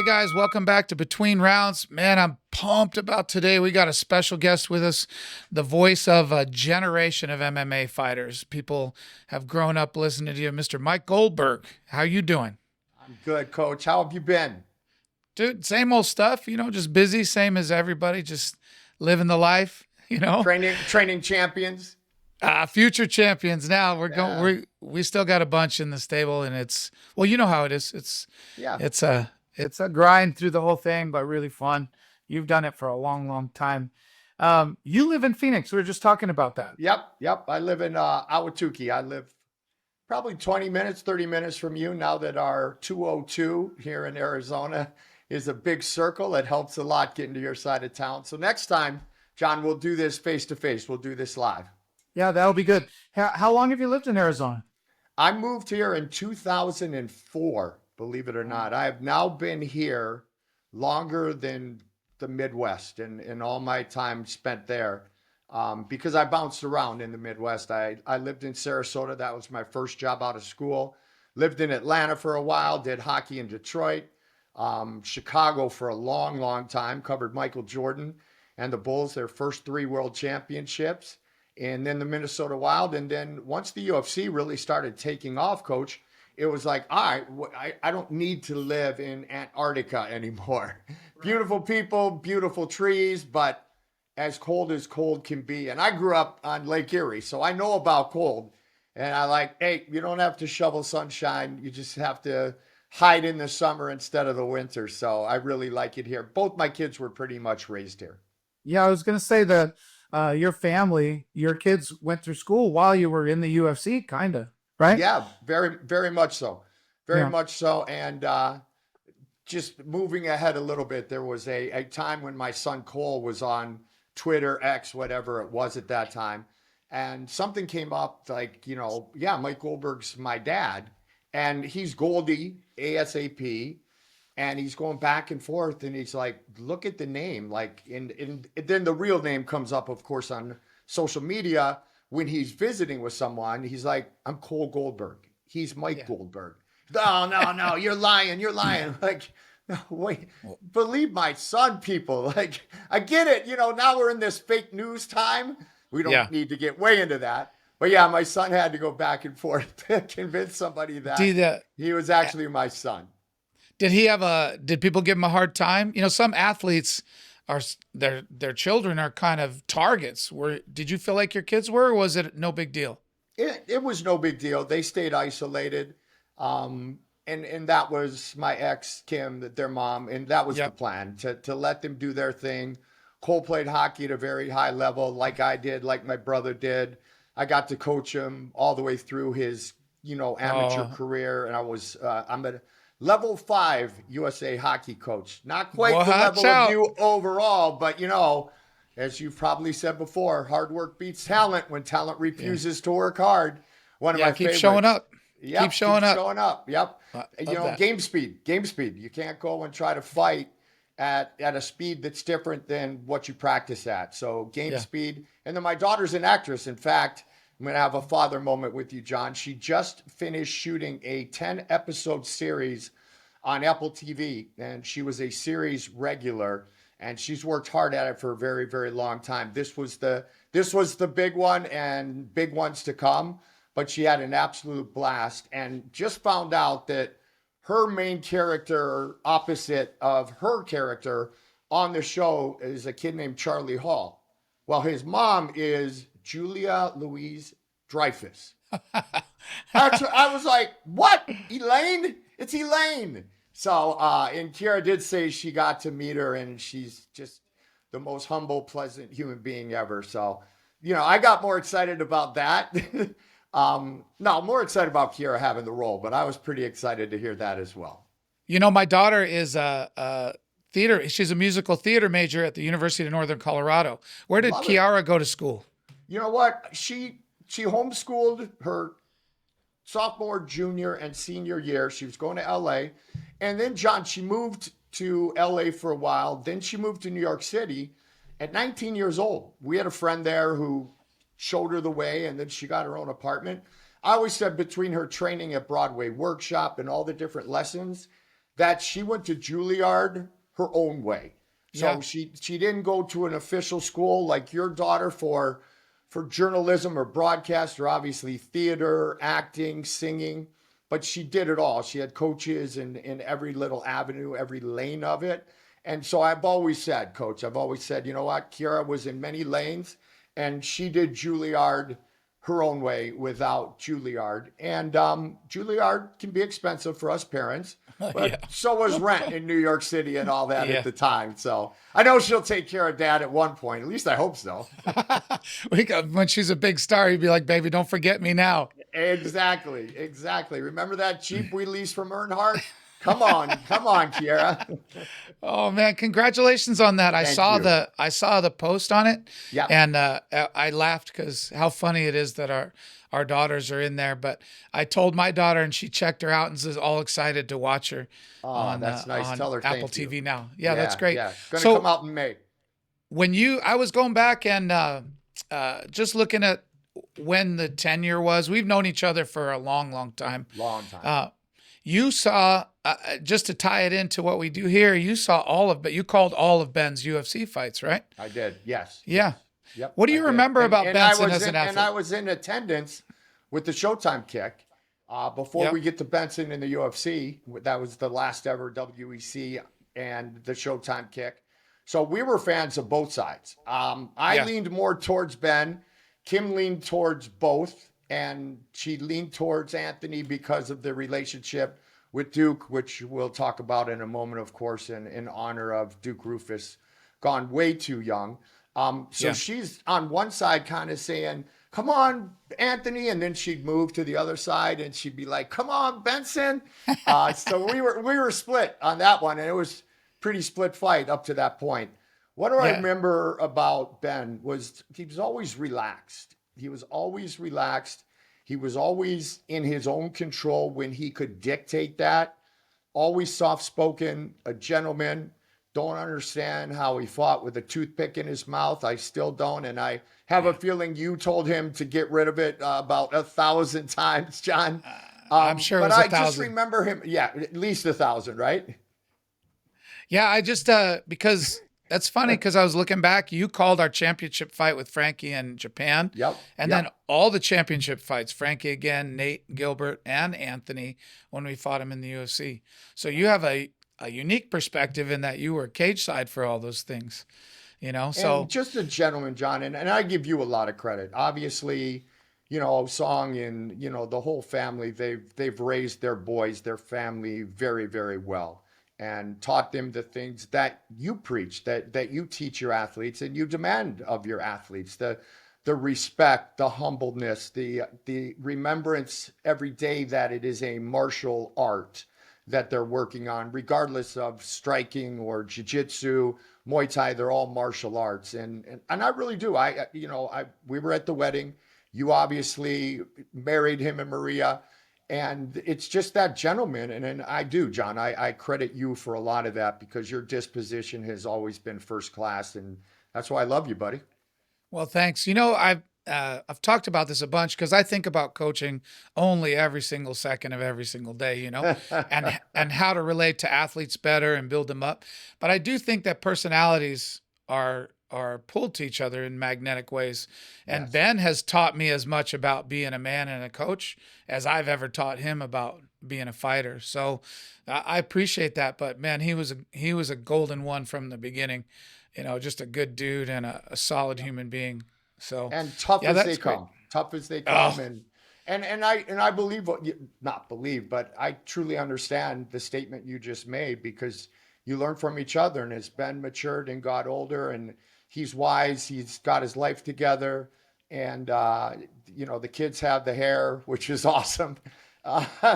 guys, welcome back to Between Rounds. Man, I'm pumped about today. We got a special guest with us, the voice of a generation of MMA fighters. People have grown up listening to you, Mr. Mike Goldberg. How you doing? I'm good, Coach. How have you been? Dude, same old stuff, just busy, same as everybody, just living the life. Training champions. Future champions now. We're Yeah. going we still got a bunch in the stable, and it's, well, you know how it is. Yeah. It's a grind through the whole thing, but really fun. You've done it for a long, long time. You live in Phoenix. We were just talking about that. Yep. I live in Ahwatukee. I live probably 20 minutes, 30 minutes from you now that our 202 here in Arizona is a big circle. It helps a lot getting to your side of town. So next time, John, we'll do this face to face. We'll do this live. Yeah, that'll be good. How long have you lived in Arizona? I moved here in 2004, believe it or not. I have now been here longer than the Midwest and all my time spent there because I bounced around in the Midwest. I lived in Sarasota. That was my first job out of school. Lived in Atlanta for a while, did hockey in Detroit, Chicago for a long, long time, covered Michael Jordan and the Bulls, their first 3 world championships. And then the Minnesota Wild. And then once the UFC really started taking off, Coach, it was like, all right, I don't need to live in Antarctica anymore. Beautiful people, beautiful trees, but as cold can be. And I grew up on Lake Erie, so I know about cold. And I like, hey, you don't have to shovel sunshine. You just have to hide in the summer instead of the winter. So I really like it here. Both my kids were pretty much raised here. Yeah, I was going to say that your family, your kids went through school while you were in the UFC, kind of, right? Yeah, very, very much so. Very Yeah. much so. And just moving ahead a little bit, there was a time when my son Cole was on Twitter, X, whatever it was at that time. And something came up like, Mike Goldberg's my dad. And he's Goldie, ASAP. And he's going back and forth, and he's like, look at the name. Like, and then the real name comes up, of course, on social media when he's visiting with someone. He's like, I'm Cole Goldberg. He's Mike Goldberg. No, you're lying. Like, no, wait, believe my son, people. Like, I get it. Now we're in this fake news time. We don't need to get way into that. But yeah, my son had to go back and forth to convince somebody that he was actually my son. Did people give him a hard time? Some athletes their children are kind of targets. Did you feel like your kids were, or was it no big deal? It was no big deal. They stayed isolated. And that was my ex, Kim, their mom. And that was the plan, to let them do their thing. Cole played hockey at a very high level, like I did, like my brother did. I got to coach him all the way through his, amateur career. And I'm a level 5 USA hockey coach. Not quite the level of you overall, but as you've probably said before, hard work beats talent when talent refuses to work hard. One of my keep favorites. showing up. Yep, keep showing up. Yep. Game speed. You can't go and try to fight at a speed that's different than what you practice at. So game speed. And then my daughter's an actress. In fact, I'm going to have a father moment with you, John. She just finished shooting a 10-episode series on Apple TV, and she was a series regular, and she's worked hard at it for a very, very long time. This was the big one, and big ones to come, but she had an absolute blast, and just found out that her main character, opposite of her character on the show, is a kid named Charlie Hall. Well, his mom is Julia Louise Dreyfus. I was like, what? Elaine? It's Elaine. So, and Kira did say she got to meet her, and she's just the most humble, pleasant human being ever. So, I got more excited about that. No, more excited about Kira having the role, but I was pretty excited to hear that as well. My daughter is a theater. She's a musical theater major at the University of Northern Colorado. Where did Kiara go to school? You know what? She homeschooled her sophomore, junior, and senior year. She was going to LA. And then, John, she moved to LA for a while. Then she moved to New York City at 19 years old. We had a friend there who showed her the way, and then she got her own apartment. I always said between her training at Broadway Workshop and all the different lessons, that she went to Juilliard her own way. So Yeah. she didn't go to an official school like your daughter for journalism or broadcast or obviously theater, acting, singing, but she did it all. She had coaches in every little avenue, every lane of it. And so I've always said, Coach, I've always said, you know what? Kiera was in many lanes and she did Juilliard her own way without Juilliard. And Juilliard can be expensive for us parents, but Yeah. so was rent in New York City and all that Yeah. at the time. So I know she'll take care of Dad at one point. At least I hope so. When she's a big star, you'd be like, baby, don't forget me now. Exactly. Remember that Jeep we leased from Earnhardt? Come on, Kiera. Oh man, congratulations on that. Thank you. I saw the post on it. Yeah. And I laughed because how funny it is that our daughters are in there. But I told my daughter and she checked her out and is all excited to watch her Oh, that's nice. on Tell her Apple thank you. TV now. Yeah, that's great. Yeah. Going to So come out in May. I was going back and just looking at when the tenure was, we've known each other for a long, long time. Long time. You saw, just to tie it into what we do here, you called all of Ben's UFC fights, right? I did. Yes. Yeah. Yep. What do you remember about Benson I as an athlete? And I was in attendance with the Showtime kick before Yep. we get to Benson in the UFC. That was the last ever WEC and the Showtime kick. So we were fans of both sides. I leaned more towards Ben. Kim leaned towards both. And she leaned towards Anthony because of the relationship with Duke, which we'll talk about in a moment, of course, in honor of Duke Rufus, gone way too young. So she's on one side kind of saying, come on, Anthony. And then she'd move to the other side and she'd be like, come on, Benson. So we were split on that one. And it was pretty split fight up to that point. What I remember about Ben was he was always relaxed. He was always relaxed. He was always in his own control when he could dictate that. Always soft-spoken, a gentleman. Don't understand how he fought with a toothpick in his mouth. I still don't. And I have a feeling you told him to get rid of it about 1,000 times, John. I'm sure it was 1,000. But I just remember him, at least 1,000, right? Yeah, I just, because that's funny because I was looking back. You called our championship fight with Frankie in Japan. Yep. And then all the championship fights, Frankie again, Nate Gilbert, and Anthony when we fought him in the UFC. So you have a unique perspective in that you were cage side for all those things, So and just a gentleman, John, and I give you a lot of credit. Obviously, Song and the whole family, they've raised their boys, their family very, very well. And taught them the things that you preach, that you teach your athletes and you demand of your athletes, the respect, the humbleness, the remembrance every day that it is a martial art that they're working on, regardless of striking or jiu-jitsu, Muay Thai, they're all martial arts. And I really do. We were at the wedding. You obviously married him and Maria. And it's just that gentleman. And I do, John, I credit you for a lot of that because your disposition has always been first class. And that's why I love you, buddy. Well, thanks. I've talked about this a bunch because I think about coaching only every single second of every single day, and how to relate to athletes better and build them up. But I do think that personalities are pulled to each other in magnetic ways. And Yes. Ben has taught me as much about being a man and a coach as I've ever taught him about being a fighter. So I appreciate that. But man, he was a golden one from the beginning, just a good dude and a solid human being. So And tough yeah, as that's they great. come, tough as they come. Oh. And I believe not believe, but I truly understand the statement you just made because you learn from each other. And as Ben matured and got older and he's wise, he's got his life together. And, the kids have the hair, which is awesome.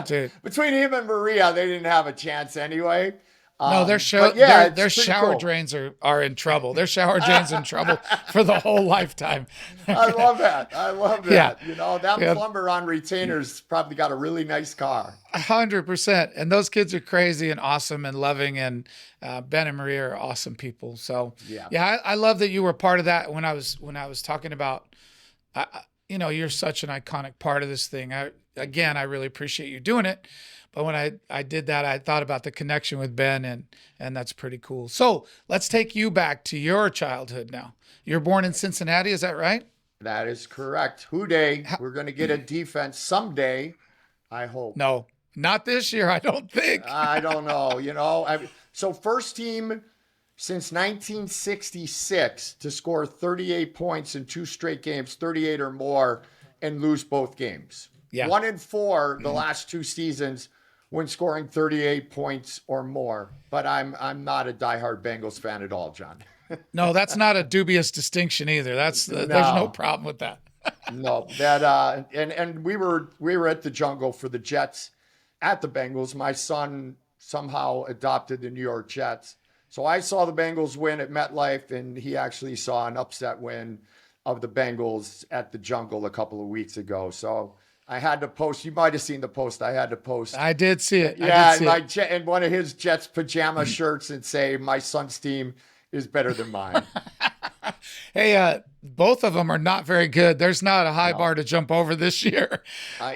Dude. Between him and Maria, they didn't have a chance anyway. No, their it's pretty shower cool. drains are in trouble. Their shower drains in trouble for the whole lifetime. I love that. Yeah. That plumber on retainers probably got a really nice car. 100%. And those kids are crazy and awesome and loving. And Ben and Maria are awesome people. So Yeah. I love that you were part of that when I was talking about, you're such an iconic part of this thing. I really appreciate you doing it. But when I did that, I thought about the connection with Ben, and that's pretty cool. So let's take you back to your childhood now. You're born in Cincinnati, is that right? That is correct. Houday, How, we're going to get a defense someday, I hope. no, not this year, I don't think. I don't know. So first team since 1966 to score 38 points in 2 straight games, 38 or more, and lose both games. Yeah. 1-4 the last 2 seasons when scoring 38 points or more. But I'm not a diehard Bengals fan at all, John. No, that's not a dubious distinction either. There's no problem with that. No, that and we were at the Jungle for the Jets at the Bengals. My son somehow adopted the New York Jets. So I saw the Bengals win at MetLife, and he actually saw an upset win of the Bengals at the Jungle a couple of weeks ago. So I had to post. You might have seen the post. I had to post. I did see it. Yeah, and one of his Jets pajama shirts and say, "My son's team is better than mine." Hey, both of them are not very good. There's not a high bar to jump over this year.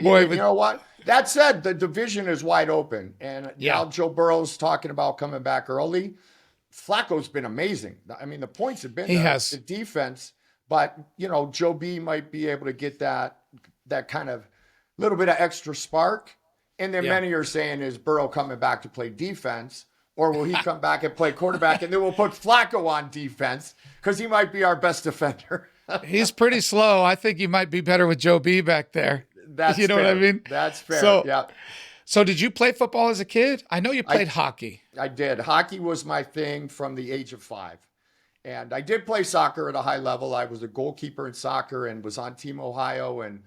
You know what? That said, the division is wide open. And now Joe Burrow's talking about coming back early. Flacco's been amazing. I mean, the points have been there. The defense. But, Joe B might be able to get that kind of little bit of extra spark. And then many are saying, is Burrow coming back to play defense? Or will he come back and play quarterback, and then we'll put Flacco on defense because he might be our best defender. He's pretty slow. I think he might be better with Joe B back there. That's you know fair. what I mean? That's fair. So did you play football as a kid? I know you played hockey. I did. Hockey was my thing from the age of 5. And I did play soccer at a high level. I was a goalkeeper in soccer and was on Team Ohio and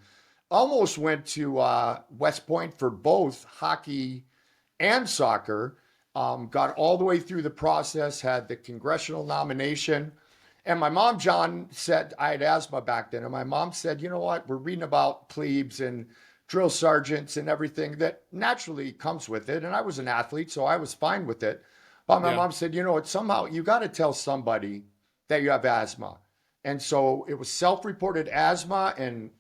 almost went to West Point for both hockey and soccer. Got all the way through the process, had the congressional nomination. And my mom, John, said, I had asthma back then. And my mom said, you know what? We're reading about plebes and drill sergeants and everything that naturally comes with it. And I was an athlete, so I was fine with it. But my mom said, somehow you got to tell somebody that you have asthma. And so it was self-reported asthma. And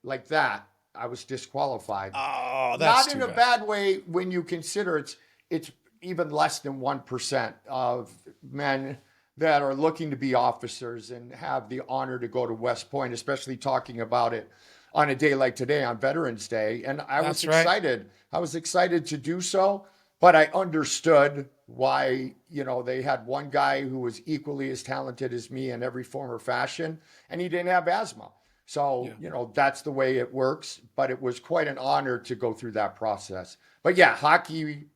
like that, I was disqualified. Oh, that's not in a bad way when you consider it's even less than 1% of men that are looking to be officers and have the honor to go to West Point, especially talking about it on a day like today on Veterans Day. And I was excited. I was excited to do so, but I understood why, they had one guy who was equally as talented as me in every form or fashion, and he didn't have asthma. So, that's the way it works, but it was quite an honor to go through that process. But yeah, hockey.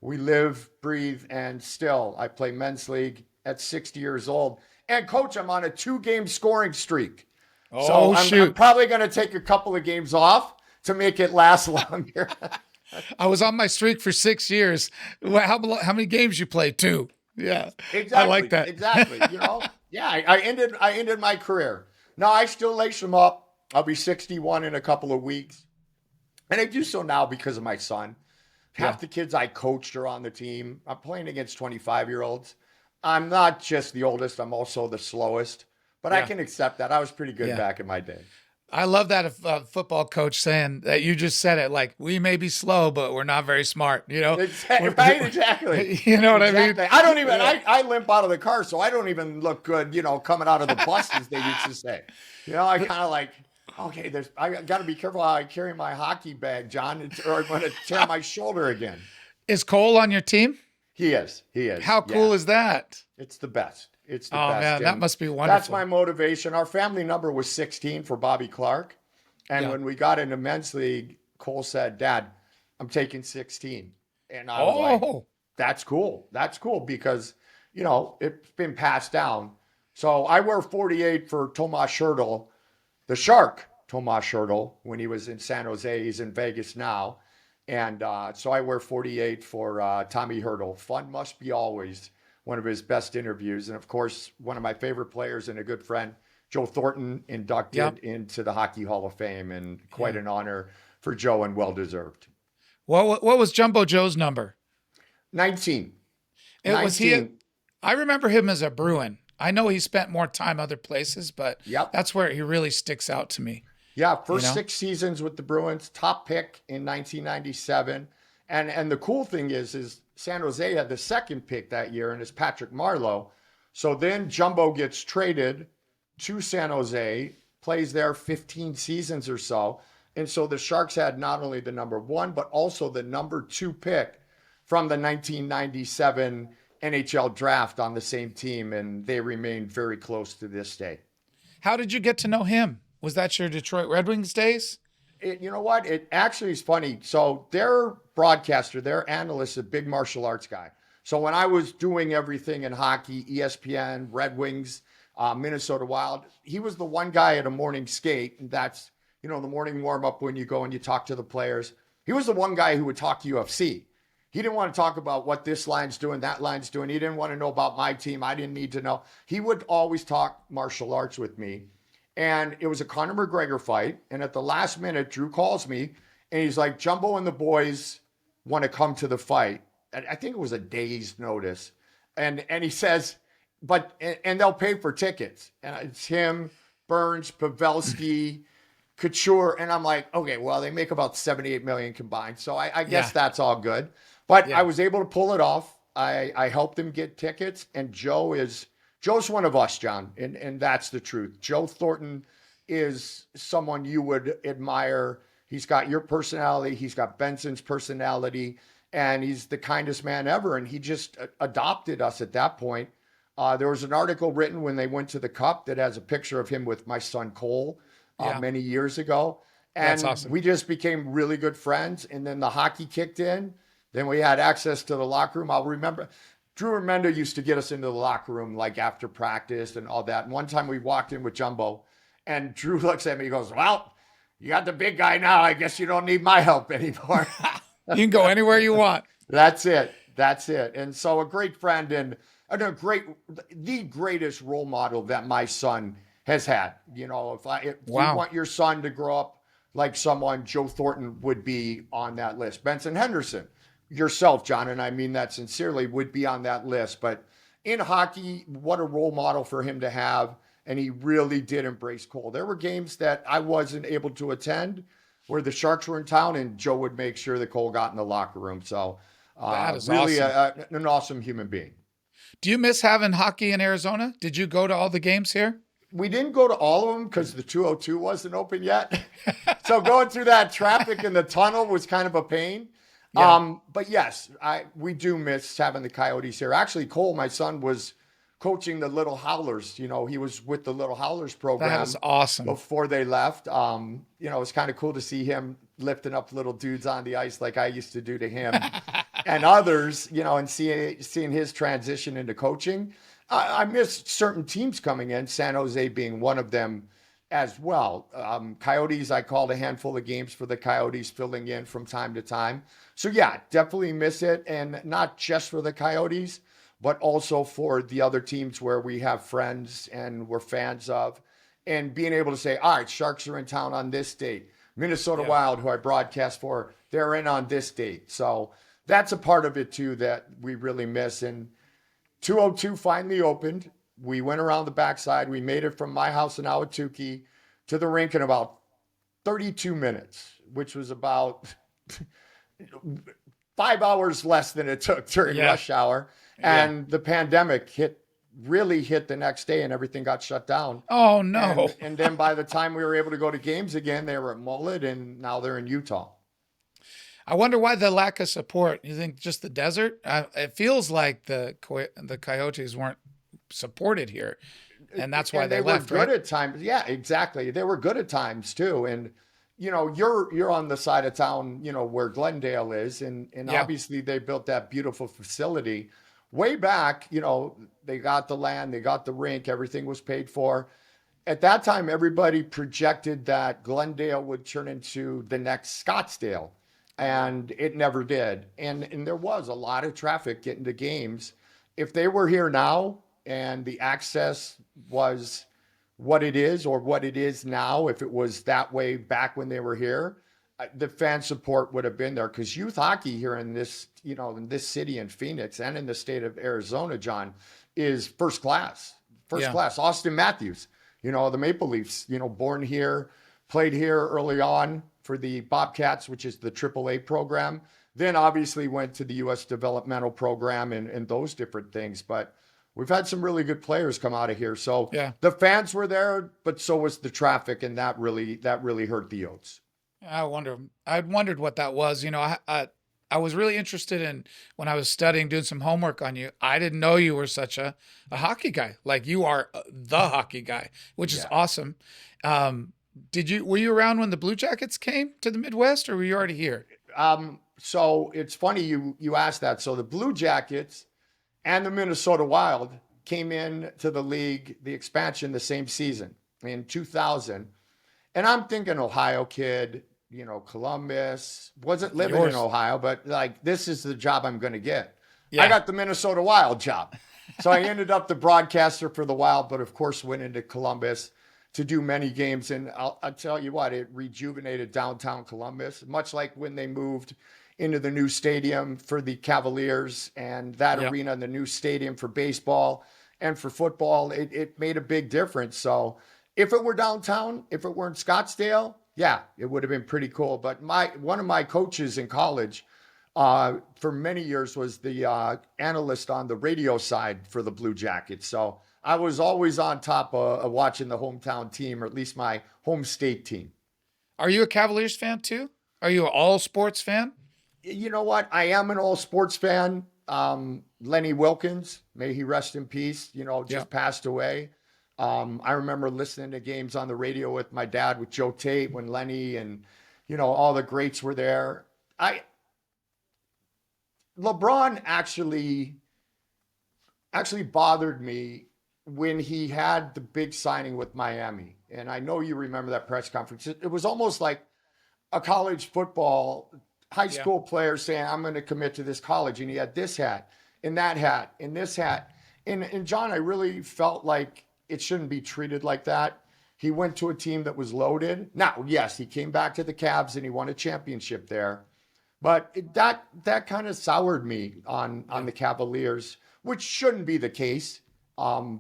We live, breathe, and still I play men's league at 60 years old. And coach, I'm on a 2-game scoring streak. So I'm probably going to take a couple of games off to make it last longer. I was on my streak for 6 years. How many games you played? 2. Yeah. Exactly. I like that. Exactly. I ended my career. No, I still lace them up. I'll be 61 in a couple of weeks. And I do so now because of my son. Half the kids I coached are on the team. I'm playing against 25-year-olds. I'm not just the oldest. I'm also the slowest. But I can accept that. I was pretty good back in my day. I love that football coach saying that you just said it like, we may be slow, but we're not very smart, Right, exactly. You know what I mean? I don't even, I limp out of the car, so I don't even look good, coming out of the bus, as they used to say. I kind of like, okay, I got to be careful how I carry my hockey bag, John, or I'm going to tear my shoulder again. Is Cole on your team? He is. How cool is that? It's the best. It's the best. Oh, man, that must be wonderful. That's my motivation. Our family number was 16 for Bobby Clark. And when we got into men's league, Cole said, Dad, I'm taking 16. And I was like, that's cool. That's cool because, it's been passed down. So I wear 48 for Tomas Hertl, the Shark Tomas Hertl, when he was in San Jose. He's in Vegas now. And so I wear 48 for Tommy Hertl. Fun must be always. One of his best interviews. And of course, one of my favorite players and a good friend, Joe Thornton, inducted into the Hockey Hall of Fame, and quite an honor for Joe and well-deserved. What was Jumbo Joe's number? 19. I remember him as a Bruin. I know he spent more time other places, but that's where he really sticks out to me. Yeah, you first know? 6 seasons with the Bruins, top pick in 1997. And the cool thing is San Jose had the second pick that year, and it's Patrick Marleau. So then Jumbo gets traded to San Jose, plays there 15 seasons or so. And so the Sharks had not only the number one, but also the number two pick from the 1997 NHL draft on the same team. And they remain very close to this day. How did you get to know him? Was that your Detroit Red Wings days? You know what? It actually is funny. So their broadcaster, their analyst, is a big martial arts guy. So when I was doing everything in hockey, ESPN, Red Wings, Minnesota Wild, he was the one guy at a morning skate. And that's, the morning warm up when you go and you talk to the players. He was the one guy who would talk UFC. He didn't want to talk about what this line's doing, that line's doing. He didn't want to know about my team. I didn't need to know. He would always talk martial arts with me. And it was a Conor McGregor fight. And at the last minute, Drew calls me and he's like, Jumbo and the boys want to come to the fight. And I think it was a day's notice. And he says, and they'll pay for tickets. And it's him, Burns, Pavelski, Couture. And I'm like, okay, well, they make about 78 million combined. So I guess that's all good. But I was able to pull it off. I helped him get tickets. And Joe's one of us, John, and that's the truth. Joe Thornton is someone you would admire. He's got your personality. He's got Benson's personality, and he's the kindest man ever. And he just adopted us at that point. There was an article written when they went to the Cup that has a picture of him with my son Cole many years ago. And that's awesome. We just became really good friends. And then the hockey kicked in. Then we had access to the locker room. I'll remember Drew Remenda used to get us into the locker room like after practice and all that. And one time we walked in with Jumbo and Drew looks at me, he goes, well, you got the big guy now. I guess you don't need my help anymore. You can go anywhere you want. That's it. And so a great friend and the greatest role model that my son has had. If you want your son to grow up like someone, Joe Thornton would be on that list. Benson Henderson. Yourself, John, and I mean that sincerely, would be on that list. But in hockey, what a role model for him to have. And he really did embrace Cole. There were games that I wasn't able to attend where the Sharks were in town, and Joe would make sure that Cole got in the locker room. So that is really awesome. An awesome human being. Do you miss having hockey in Arizona? Did you go to all the games here? We didn't go to all of them because the 202 wasn't open yet. So going through that traffic in the tunnel was kind of a pain. Yeah. But yes, we do miss having the Coyotes here. Actually, Cole, my son, was coaching the Little Howlers. He was with the Little Howlers program. That is awesome. Before they left. It's kind of cool to see him lifting up little dudes on the ice like I used to do to him and others, and seeing his transition into coaching. I miss certain teams coming in, San Jose being one of them as well. Coyotes, I called a handful of games for the Coyotes, filling in from time to time. So yeah, definitely miss it. And not just for the Coyotes, but also for the other teams where we have friends and we're fans of. And being able to say, all right, Sharks are in town on this date. Minnesota Wild, who I broadcast for, they're in on this date. So that's a part of it too that we really miss. And 202 finally opened. We went around the backside. We made it from my house in Ahwatukee to the rink in about 32 minutes, which was about 5 hours less than it took during rush hour. And the pandemic really hit the next day and everything got shut down. Oh, no. And then by the time we were able to go to games again, they were at Mullet and now they're in Utah. I wonder why the lack of support. You think just the desert? It feels like the Coyotes weren't supported here, and that's why they left. Were good at times. Yeah, exactly. They were good at times too. And you're on the side of town, where Glendale is, and obviously they built that beautiful facility way back. They got the land, they got the rink, everything was paid for. At that time, everybody projected that Glendale would turn into the next Scottsdale. And it never did. And there was a lot of traffic getting to games. If they were here now and the access was what it is or what it is now, if it was that way back when they were here, the fan support would have been there. Because youth hockey here in this, in this city in Phoenix and in the state of Arizona, John, is first class. First class. Austin Matthews, the Maple Leafs, born here, played here early on for the Bobcats, which is the AAA program. Then obviously went to the U.S. developmental program and those different things. But we've had some really good players come out of here. So the fans were there, but so was the traffic, and that really hurt the Yotes. I wondered what that was. You know, I was really interested in, when I was studying, doing some homework on you. I didn't know you were such a hockey guy. Like, you are the hockey guy, which is awesome. Were you around when the Blue Jackets came to the Midwest, or were you already here? So it's funny you asked that. So the Blue Jackets and the Minnesota Wild came in to the league, the expansion, the same season in 2000. And I'm thinking Ohio kid, you know, Columbus, wasn't living in Ohio, but like, this is the job I'm going to get. I got the Minnesota Wild job. So I ended up the broadcaster for the Wild, but of course went into Columbus to do many games. And I'll tell you what, it rejuvenated downtown Columbus, much like when they moved into the new stadium for the Cavaliers and that arena and the new stadium for baseball and for football. It made a big difference. So if it were downtown, if it were in Scottsdale, yeah, it would have been pretty cool. But one of my coaches in college for many years was the analyst on the radio side for the Blue Jackets. So I was always on top of watching the hometown team, or at least my home state team. Are you a Cavaliers fan too? Are you an all sports fan? You know what? I am an all sports fan. Lenny Wilkins, may he rest in peace, you know, just passed away. I remember listening to games on the radio with my dad, with Joe Tate, when Lenny and, you know, all the greats were there. LeBron actually bothered me when he had the big signing with Miami. And I know you remember that press conference. It was almost like a college football, high school player saying, I'm going to commit to this college. And he had this hat and that hat and this hat. And John, I really felt like it shouldn't be treated like that. He went to a team that was loaded. Now, yes, he came back to the Cavs and he won a championship there. But that kind of soured me on the Cavaliers, which shouldn't be the case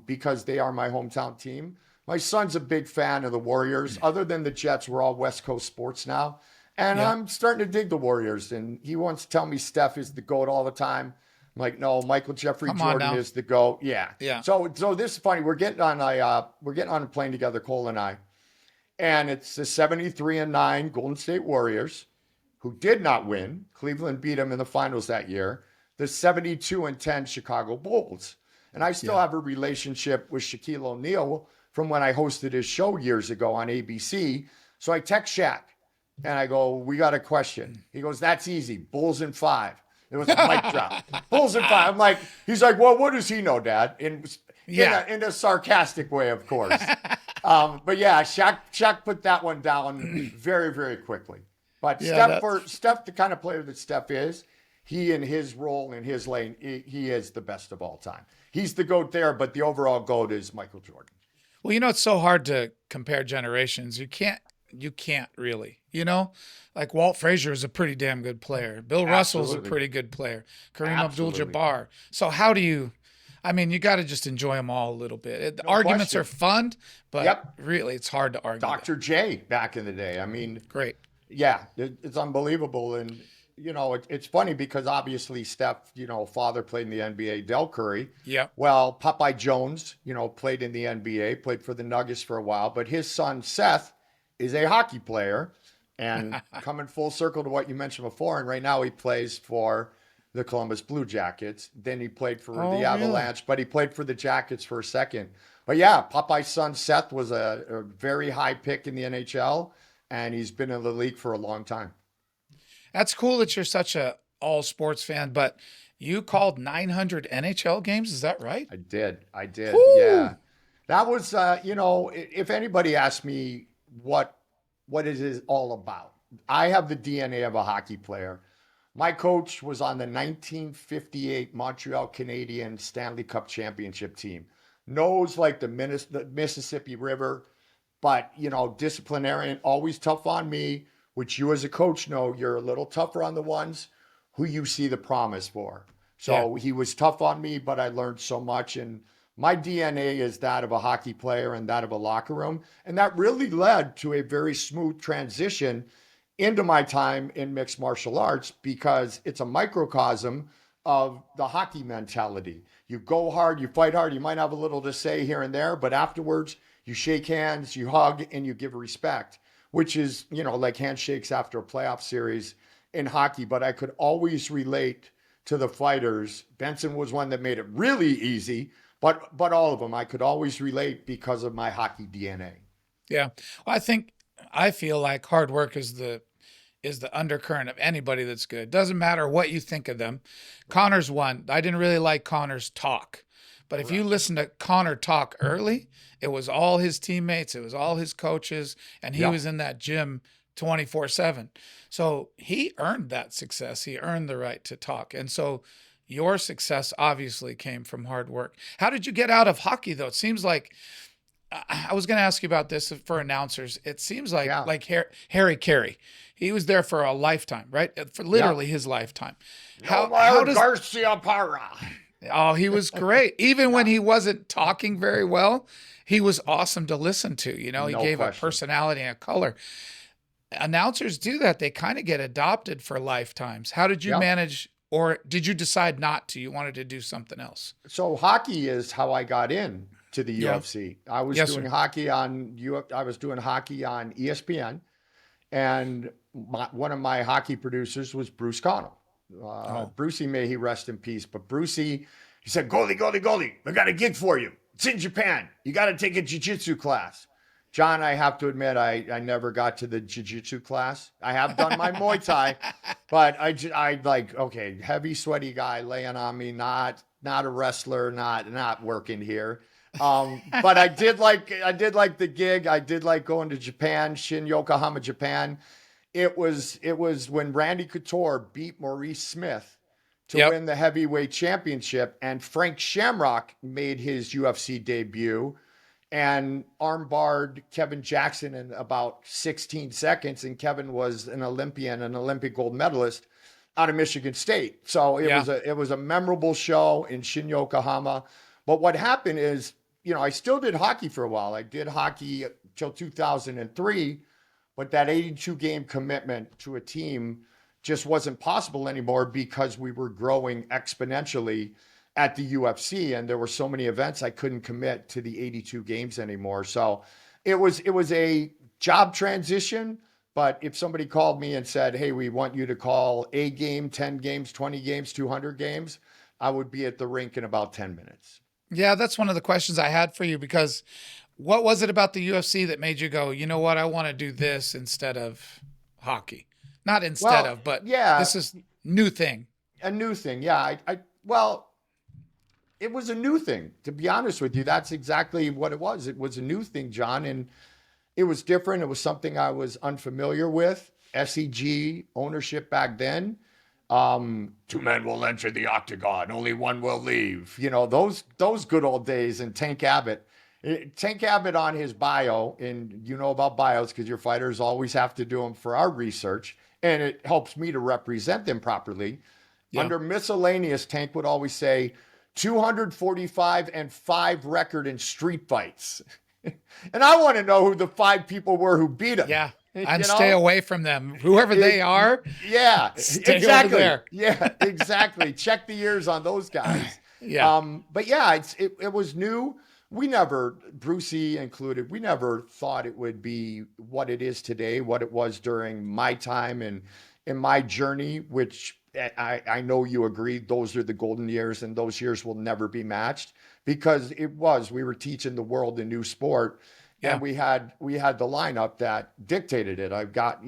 because they are my hometown team. My son's a big fan of the Warriors. Other than the Jets, we're all West Coast sports now. And I'm starting to dig the Warriors. And he wants to tell me Steph is the GOAT all the time. I'm like, no, Michael Jeffrey Jordan is the GOAT. Yeah. So this is funny. We're getting on a plane together, Cole and I. And it's the 73-9 Golden State Warriors, who did not win. Cleveland beat them in the finals that year. The 72-10 Chicago Bulls. And I still have a relationship with Shaquille O'Neal from when I hosted his show years ago on ABC. So I text Shaq and I go, we got a question. He goes, that's easy. Bulls in 5. It was a mic drop. Bulls in 5. I'm like, he's like, well, what does he know, Dad? In a sarcastic way, of course. But yeah, Shaq put that one down very, very quickly. But Steph, the kind of player that Steph is, he in his role, in his lane, he is the best of all time. He's the GOAT there, but the overall GOAT is Michael Jordan. Well, you know, it's so hard to compare generations. You can't really, you know, like Walt Frazier is a pretty damn good player. Bill Russell's a pretty good player. Kareem Abdul-Jabbar. So how do you, I mean, you got to just enjoy them all a little bit. Arguments are fun, but really it's hard to argue. Dr. J back in the day. I mean, great. Yeah, it's unbelievable. And, you know, it's funny because obviously Steph, you know, father played in the NBA, Del Curry. Yeah. Well, Popeye Jones, you know, played in the NBA, played for the Nuggets for a while. But his son, Seth, is a hockey player. And coming full circle to what you mentioned before, and right now he plays for the Columbus Blue Jackets. Then he played for the Avalanche, but he played for the Jackets for a second. But yeah, Popeye's son, Seth, was a very high pick in the NHL, and he's been in the league for a long time. That's cool that you're such a all sports fan, but you called 900 NHL games. Is that right? I did. Woo! Yeah. That was, you know, if anybody asked me what it is all about, I have the DNA of a hockey player. My coach was on the 1958 Montreal Canadiens Stanley Cup championship team. Knows like the Mississippi River, but, you know, disciplinarian, always tough on me, which you as a coach know you're a little tougher on the ones who you see the promise for. So he was tough on me, but I learned so much. And My DNA is that of a hockey player and that of a locker room. And that really led to a very smooth transition into my time in mixed martial arts because it's a microcosm of the hockey mentality. You go hard, you fight hard, you might have a little to say here and there, but afterwards you shake hands, you hug, and you give respect, which is, like handshakes after a playoff series in hockey. But I could always relate to the fighters. Benson was one that made it really easy, but all of them, I could always relate because of my hockey DNA. Yeah. Well, I feel like hard work is the undercurrent of anybody that's good. Doesn't matter what you think of them. Connor's one. I didn't really like Connor's talk. But if you listen to Connor talk early, it was all his teammates, it was all his coaches, and he was in that gym 24/7. So he earned that success. He earned the right to talk. And so your success obviously came from hard work. How did you get out of hockey, though? It seems like I was going to ask you about this for announcers. It seems like Harry Carey. He was there for a lifetime, right? For literally his lifetime. How does Garcia Parra? Oh, he was great. Even when he wasn't talking very well, he was awesome to listen to. He gave a personality and a color. Announcers do that. They kind of get adopted for lifetimes. How did you manage, or did you decide not to? You wanted to do something else? So hockey is how I got in to the UFC. I was doing hockey on ESPN, and one of my hockey producers was Bruce Connell. Brucey, may he rest in peace. But Brucey, he said, Goldie, I got a gig for you. It's in Japan. You got to take a jiu-jitsu class. John, I have to admit, I never got to the jiu-jitsu class. I have done my Muay Thai, but I like, okay, heavy, sweaty guy laying on me, not a wrestler, not working here. But I did like the gig. I did like going to Japan, Shin-Yokohama, Japan. It was when Randy Couture beat Maurice Smith to win the heavyweight championship, and Frank Shamrock made his UFC debut and armbarred Kevin Jackson in about 16 seconds. And Kevin was an Olympian, an Olympic gold medalist out of Michigan State. So it was a memorable show in Shin-Yokohama. But what happened is, I still did hockey for a while. I did hockey till 2003. But that 82 game commitment to a team just wasn't possible anymore because we were growing exponentially at the UFC, and there were so many events I couldn't commit to the 82 games anymore. So it was a job transition. But if somebody called me and said, hey, we want you to call a game, 10 games, 20 games, 200 games, I would be at the rink in about 10 minutes. Yeah, that's one of the questions I had for you, because what was it about the UFC that made you go, you know what, I want to do this instead of hockey? Not but this is new thing. A new thing, yeah. It was a new thing, to be honest with you. That's exactly what it was. It was a new thing, John, and it was different. It was something I was unfamiliar with. SEG ownership back then. 2 men will enter the Octagon, only one will leave. Those good old days. And Tank Abbott on his bio, and you know about bios because your fighters always have to do them for our research, and it helps me to represent them properly. Under miscellaneous, Tank would always say 245 and 5 record in street fights. And I want to know who the 5 people were who beat him. Yeah. And stay away from them, whoever they are. Yeah, exactly. There. Yeah, exactly. Check the years on those guys. But yeah, it was new. We never, Brucey included, we never thought it would be what it is today, what it was during my time and in my journey, which I know you agree, those are the golden years, and those years will never be matched, because we were teaching the world a new sport. And we had the lineup that dictated it. I've got,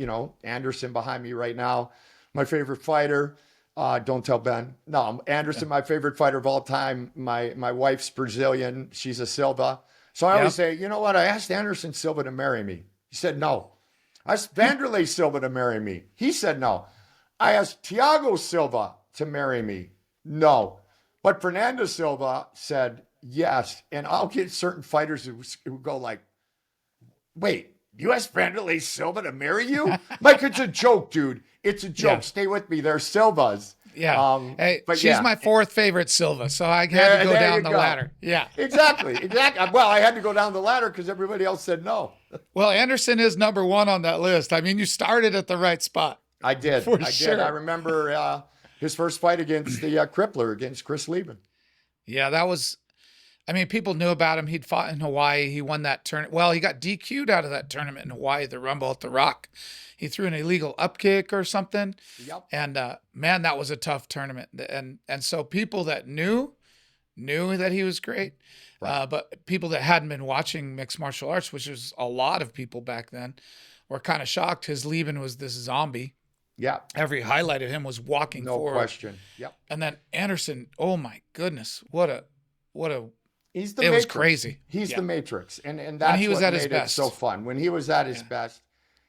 Anderson behind me right now, my favorite fighter. Don't tell Ben. No, Anderson, my favorite fighter of all time. My wife's Brazilian. She's a Silva. So I always say, you know what? I asked Anderson Silva to marry me. He said no. I asked Vanderlei Silva to marry me. He said no. I asked Thiago Silva to marry me. No. But Fernando Silva said yes. And I'll get certain fighters who go like, wait, you asked Vanderlei Silva to marry you? Like, it's a joke, dude. It's a joke. Yeah. Stay with me. They're Silvas. Yeah. Hey, But she's yeah. my fourth favorite Silva, so I had to go There down you the go. ladder. Yeah. Exactly. Well, I had to go down the ladder because everybody else said no. Well, Anderson is number one on that list. I mean, you started at the right spot. I did. For I sure. did. I remember his first fight against the Crippler, against Chris Lieben. Yeah, that was. I mean, people knew about him. He'd fought in Hawaii. He won that tournament. Well, he got DQ'd out of that tournament in Hawaii, the Rumble at the Rock. He threw an illegal up kick or something. Yep. And man, that was a tough tournament. And so people that knew that he was great. Right. But people that hadn't been watching mixed martial arts, which was a lot of people back then, were kind of shocked. His Lieben was this zombie. Yeah. Every highlight of him was walking No forward. question. Yep. And then Anderson, oh my goodness, what a He's the it Matrix. was crazy. He's Yeah. the Matrix. And that's he was what at his made best. it so fun. When he was at his best,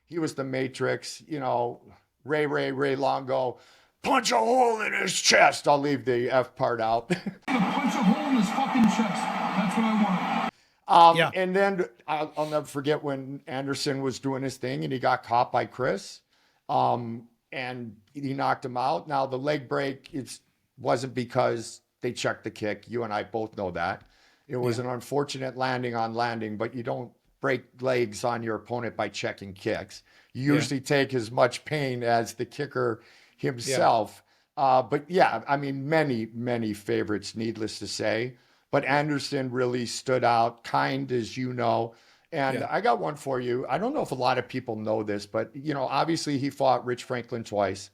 he was the Matrix. You know, Ray Longo, punch a hole in his chest. I'll leave the F part out. Punch a hole in his fucking chest. That's what I want. Yeah. And then I'll never forget when Anderson was doing his thing and he got caught by Chris, and he knocked him out. Now the leg break wasn't because they checked the kick. You and I both know that. It was an unfortunate landing, but you don't break legs on your opponent by checking kicks. You usually take as much pain as the kicker himself. But yeah, I mean, many favorites, needless to say. But Anderson really stood out, kind as you know. And I got one for you. I don't know if a lot of people know this, but, you know, obviously he fought Rich Franklin twice.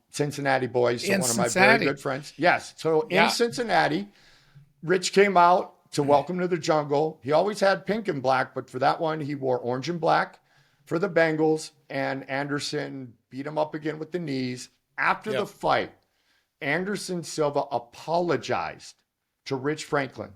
Cincinnati boys, so one of my very good friends. Yes. So in Cincinnati, Rich came out to Welcome to the Jungle. He always had pink and black, but for that one, he wore orange and black for the Bengals. And Anderson beat him up again with the knees. After the fight, Anderson Silva apologized to Rich Franklin.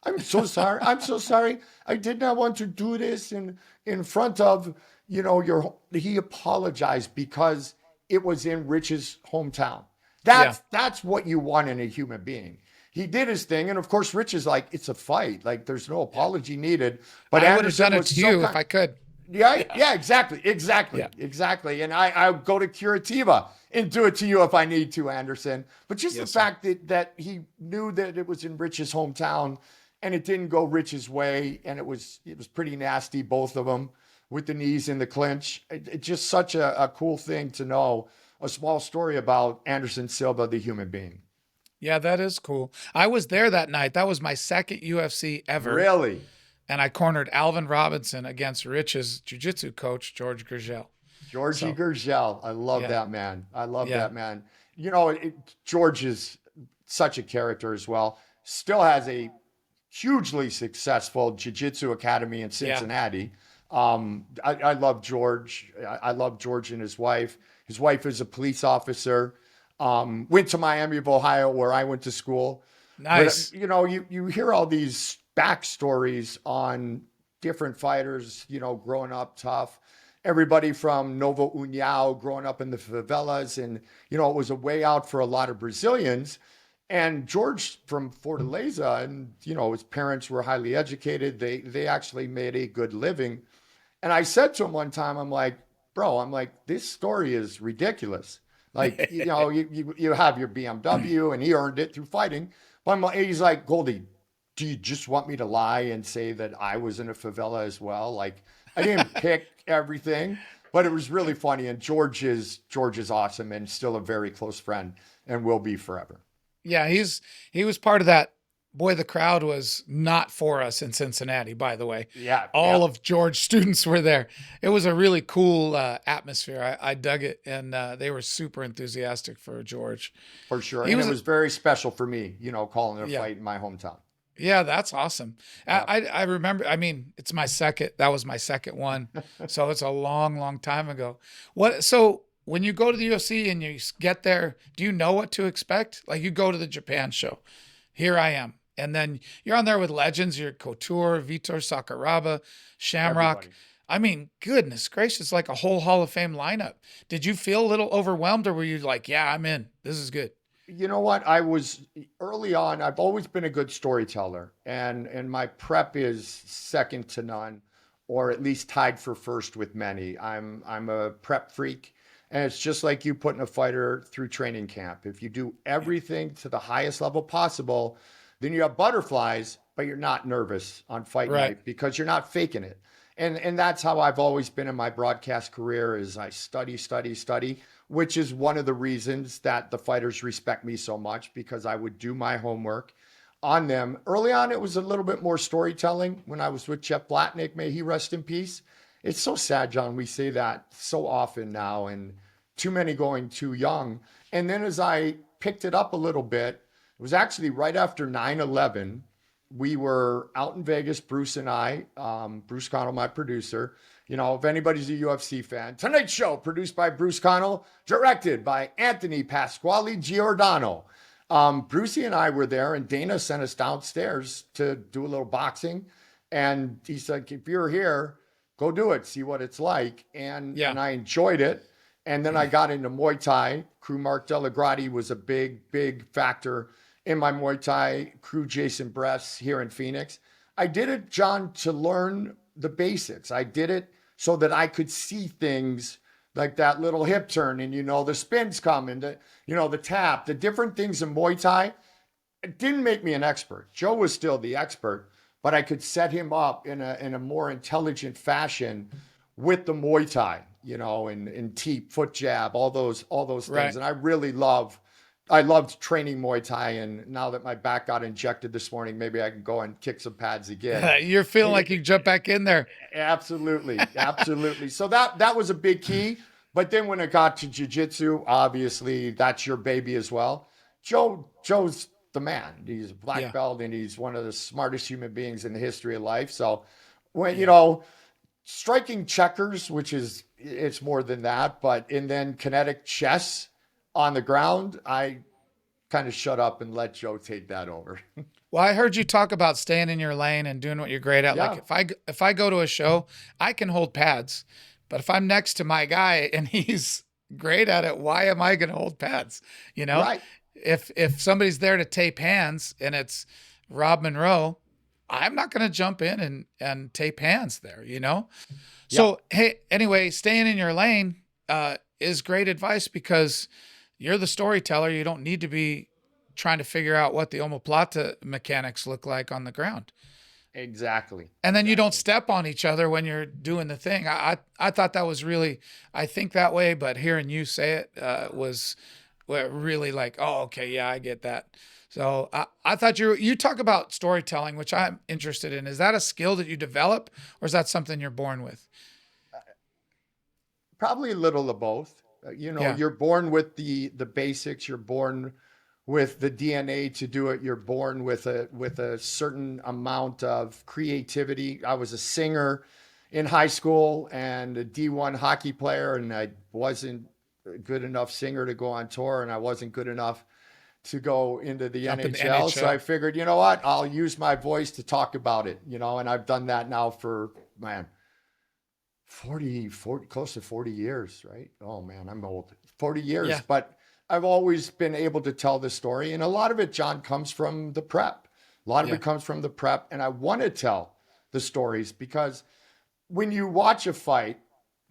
I'm so sorry. I'm so sorry. I did not want to do this in front of, you know, he apologized because it was in Rich's hometown. That's what you want in a human being. He did his thing, and of course, Rich is like, it's a fight. Like, there's no apology needed. But I would have done it to you if I could. Yeah, exactly. And I go to Curativa and do it to you if I need to, Anderson. But just the fact that he knew that it was in Rich's hometown and it didn't go Rich's way, and it was pretty nasty, both of them, with the knees in the clinch. It's just such a cool thing to know, a small story about Anderson Silva, the human being. Yeah, that is cool. I was there that night. That was my second UFC ever. Really? And I cornered Alvin Robinson against Rich's jiu-jitsu coach, George Gurgel. Georgie Gurgel. I love that man. I love that man. You know, George is such a character as well. Still has a hugely successful jiu-jitsu academy in Cincinnati. I love George. I love George and his wife. His wife is a police officer. Went to Miami of Ohio, where I went to school. Nice. But, you know, you hear all these backstories on different fighters, you know, growing up tough. Everybody from Novo União growing up in the favelas. And, you know, it was a way out for a lot of Brazilians. And George from Fortaleza, and, you know, his parents were highly educated. They actually made a good living. And I said to him one time, I'm like, bro, this story is ridiculous. Like, you know, you have your BMW and he earned it through fighting. But he's like, Goldie, do you just want me to lie and say that I was in a favela as well? Like, I didn't pick everything, but it was really funny. And George is awesome and still a very close friend and will be forever. Yeah, he was part of that. Boy, the crowd was not for us in Cincinnati, by the way. Yeah. All of George's students were there. It was a really cool atmosphere. I dug it. And they were super enthusiastic for George. For sure. And it was very special for me, you know, calling a fight in my hometown. Yeah, that's awesome. Yeah. I remember, I mean, that was my second one. So it's a long time ago. So when you go to the UFC and you get there, do you know what to expect? Like, you go to the Japan show. Here I am. And then you're on there with legends. You're Couture, Vitor Sakuraba, Shamrock. Everybody. I mean, goodness gracious, like a whole Hall of Fame lineup. Did you feel a little overwhelmed, or were you like, yeah, I'm in. This is good? You know what? I was early on. I've always been a good storyteller, and my prep is second to none, or at least tied for first with many. I'm a prep freak. And it's just like you putting a fighter through training camp. If you do everything to the highest level possible, then you have butterflies, but you're not nervous on fight Right. night because you're not faking it. And that's how I've always been in my broadcast career is I study, which is one of the reasons that the fighters respect me so much because I would do my homework on them. Early on, it was a little bit more storytelling when I was with Jeff Blatnick, may he rest in peace. It's so sad, John. We say that so often now and too many going too young. And then as I picked it up a little bit, it was actually right after 9/11. We were out in Vegas, Bruce and I, Bruce Connell, my producer. You know, if anybody's a UFC fan, Tonight Show, produced by Bruce Connell, directed by Anthony Pasquale Giordano. Brucey and I were there, and Dana sent us downstairs to do a little boxing. And he said, if you're here, go do it, see what it's like. And I enjoyed it. And then I got into Muay Thai. Crew Mark Delagrati was a big factor in my Muay Thai. Crew Jason Bress here in Phoenix. I did it, John, to learn the basics. I did it so that I could see things like that little hip turn and, the spins coming, the tap, the different things in Muay Thai. It didn't make me an expert. Joe was still the expert, but I could set him up in a more intelligent fashion with the Muay Thai, and teep, foot jab, all those things. Right. And I loved training Muay Thai. And now that my back got injected this morning, maybe I can go and kick some pads again. You're feeling like you can jump back in there. Absolutely. So that was a big key. But then when it got to jiu-jitsu, obviously that's your baby as well. Joe's the man. He's a black belt and he's one of the smartest human beings in the history of life. So when, striking checkers, it's more than that, and then kinetic chess on the ground, I kind of shut up and let Joe take that over. Well, I heard you talk about staying in your lane and doing what you're great at. Yeah. Like if I go to a show, I can hold pads, but if I'm next to my guy and he's great at it, why am I going to hold pads? Right. If somebody's there to tape hands and it's Rob Monroe, I'm not going to jump in and tape hands there, So, hey, anyway, staying in your lane is great advice because you're the storyteller. You don't need to be trying to figure out what the omoplata mechanics look like on the ground. Exactly. And then you don't step on each other when you're doing the thing. I thought that was really, I think that way, but hearing you say it was really like, oh, okay, yeah, I get that. So I thought you talk about storytelling, which I'm interested in. Is that a skill that you develop or is that something you're born with? Probably a little of both. You're born with the basics. You're born with the DNA to do it. You're born with a certain amount of creativity. I was a singer in high school and a D1 hockey player, and I wasn't a good enough singer to go on tour, and I wasn't good enough to go into the NHL. So I figured, you know what? I'll use my voice to talk about it, and I've done that now for, 40, close to 40 years, right? Oh man, I'm old. 40 years, but I've always been able to tell the story. And a lot of it, John, comes from the prep. A lot of it comes from the prep. And I want to tell the stories because when you watch a fight,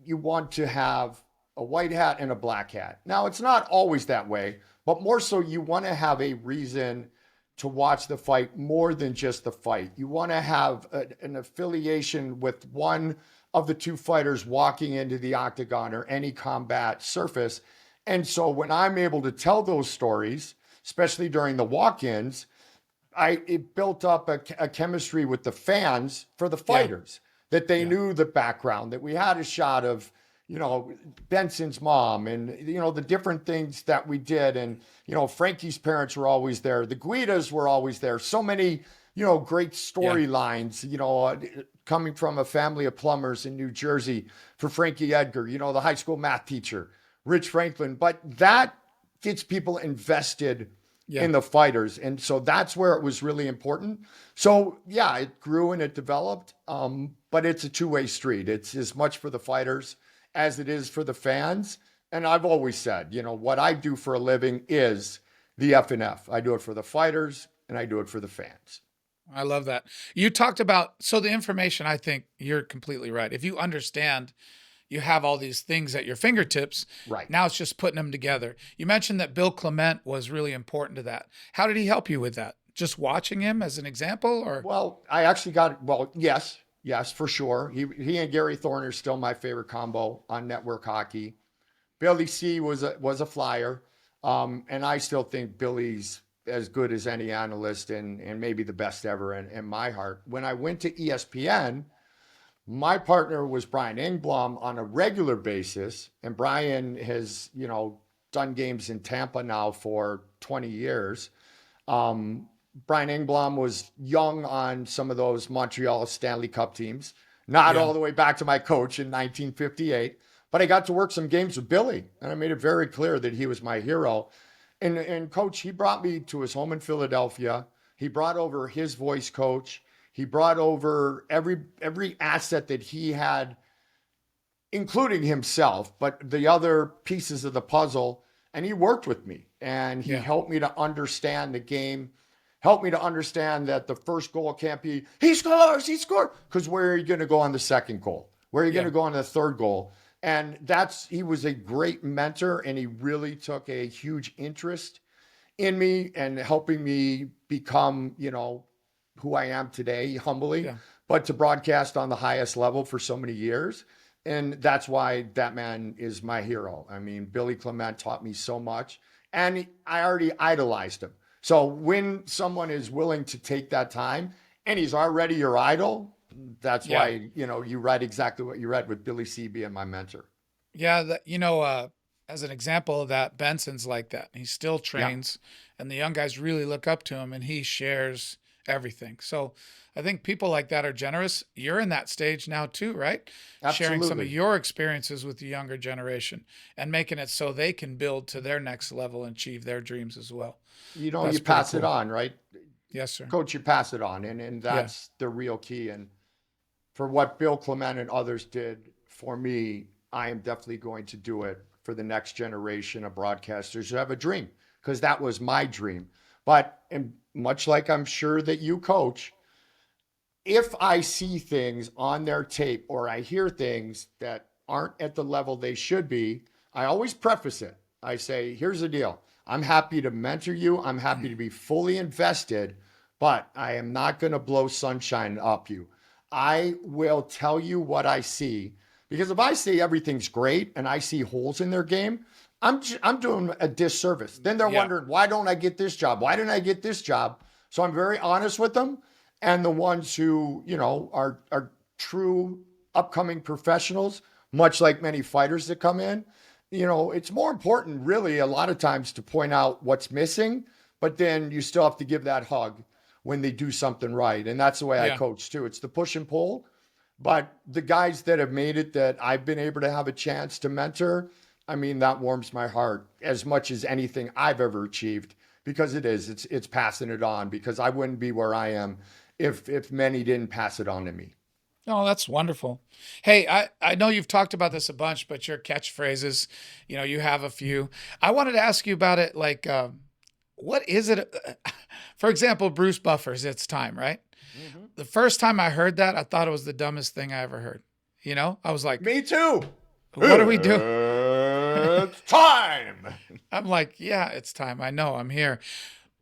you want to have a white hat and a black hat. Now, it's not always that way, but more so you want to have a reason to watch the fight more than just the fight. You want to have an affiliation with one of the two fighters walking into the octagon or any combat surface. And so when I'm able to tell those stories, especially during the walk-ins, it built up a chemistry with the fans for the fighters, that they knew the background, that we had a shot of, Benson's mom and, the different things that we did. And, Frankie's parents were always there. The Guidas were always there. So many, great storylines, coming from a family of plumbers in New Jersey for Frankie Edgar, the high school math teacher, Rich Franklin. But that gets people invested in the fighters. And so that's where it was really important. So it grew and it developed, but it's a two-way street. It's as much for the fighters as it is for the fans. And I've always said, what I do for a living is the F&F. I do it for the fighters and I do it for the fans. I love that. You talked about, so the information, I think you're completely right. If you understand you have all these things at your fingertips. Right. Now it's just putting them together. You mentioned that Bill Clement was really important to that. How did he help you with that? Just watching him as an example, or? Well, yes, for sure. He and Gary Thorne are still my favorite combo on network hockey. Billy C was a flyer. And I still think Billy's as good as any analyst and maybe the best ever in my heart. When I went to ESPN, my partner was Brian Engblom on a regular basis. And Brian has, done games in Tampa now for 20 years. Brian Engblom was young on some of those Montreal Stanley Cup teams, not all the way back to my coach in 1958. But I got to work some games with Billy, and I made it very clear that he was my hero. And Coach, he brought me to his home in Philadelphia. He brought over his voice coach. He brought over every asset that he had, including himself, but the other pieces of the puzzle. And he worked with me, and he helped me to understand the game, helped me to understand that the first goal can't be, he scores, because where are you going to go on the second goal? Where are you going to go on the third goal? And he was a great mentor, and he really took a huge interest in me and helping me become, who I am today, humbly, but to broadcast on the highest level for so many years. And that's why that man is my hero. I mean, Billy Clement taught me so much, and I already idolized him. So when someone is willing to take that time and he's already your idol, that's why, you read exactly what you read with Billy C being my mentor. Yeah. As an example of that, Benson's like that. He still trains and the young guys really look up to him, and he shares everything. So I think people like that are generous. You're in that stage now too, right? Absolutely. Sharing some of your experiences with the younger generation and making it so they can build to their next level and achieve their dreams as well. You pass it on, right? Yes, sir. Coach, you pass it on. And that's the real key. And for what Bill Clement and others did for me, I am definitely going to do it for the next generation of broadcasters who have a dream, because that was my dream. But and much like I'm sure that you coach, if I see things on their tape or I hear things that aren't at the level they should be, I always preface it. I say, here's the deal. I'm happy to mentor you. I'm happy to be fully invested, but I am not going to blow sunshine up you. I will tell you what I see, because if I say everything's great and I see holes in their game, I'm doing a disservice. Then they're wondering, why don't I get this job? Why didn't I get this job? So I'm very honest with them. And the ones who, are true upcoming professionals, much like many fighters that come in, it's more important really a lot of times to point out what's missing, but then you still have to give that hug when they do something right. And that's the way I coach too. It's the push and pull. But the guys that have made it that I've been able to have a chance to mentor, I mean, that warms my heart as much as anything I've ever achieved, because it's passing it on, because I wouldn't be where I am if many didn't pass it on to me. Oh, that's wonderful. Hey, I know you've talked about this a bunch, but your catchphrases, you have a few. I wanted to ask you about it. Like, what is it? For example, Bruce Buffer's "It's Time," right? Mm-hmm. The first time I heard that, I thought it was the dumbest thing I ever heard. I was like, me too. What are we doing? It's time. I'm like, yeah, it's time. I know, I'm here.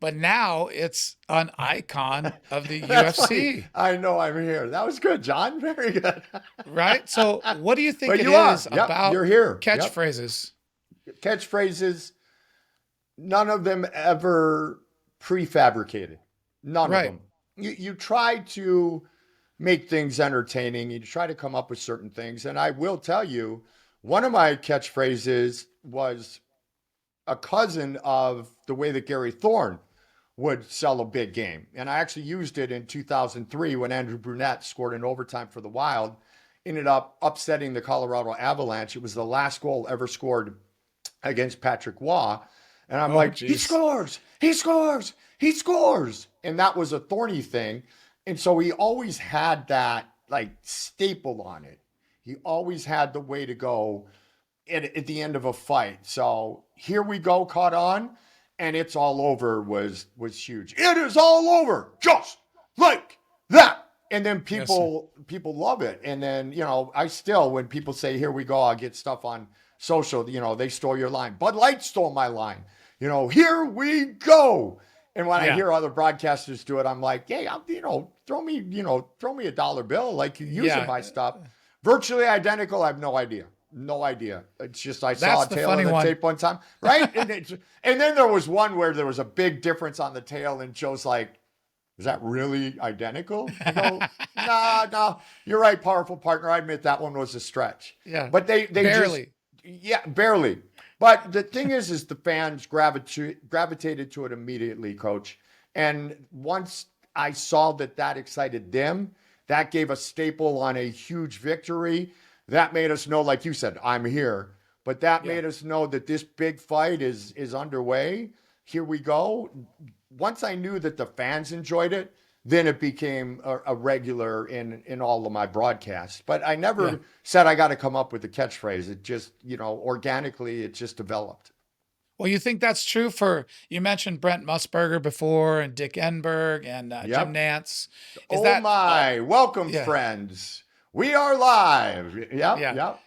But now it's an icon of the UFC. Funny. I know I'm here. That was good, John. Very good. Right? So what do you think about you're here. Catchphrases? Catchphrases, none of them ever prefabricated. None of them. You try to make things entertaining. You try to come up with certain things. And I will tell you, one of my catchphrases was a cousin of the way that Gary Thorne would sell a big game. And I actually used it in 2003 when Andrew Brunette scored in overtime for the Wild, ended up upsetting the Colorado Avalanche. It was the last goal ever scored against Patrick Waugh. And I'm like, geez. He scores. And that was a Thorny thing. And so he always had that like staple on it. He always had the way to go at the end of a fight. So here we go, caught on, and it's all over was huge. It is all over, just like that. And then people love it. And then, I still, when people say, here we go, I get stuff on social, they stole your line. Bud Light stole my line. Here we go. And when I hear other broadcasters do it, I'm like, hey, throw me a dollar bill like you using my stuff. Virtually identical. I have no idea. No idea. It's just I saw a tail on the tape one time, right? and then there was one where there was a big difference on the tail, and Joe's like, is that really identical? I go, nah, you're right, powerful partner. I admit that one was a stretch. Yeah. But they barely. Barely. But the thing is the fans gravitated to it immediately, Coach. And once I saw that excited them, that gave a staple on a huge victory. That made us know, like you said, I'm here. But that made us know that this big fight is underway. Here we go. Once I knew that the fans enjoyed it, then it became a regular in all of my broadcasts. But I never said I got to come up with a catchphrase. It just, organically, it just developed. Well, you think that's true you mentioned Brent Musburger before and Dick Enberg and Jim Nantz. Welcome, friends. We are live. Yep.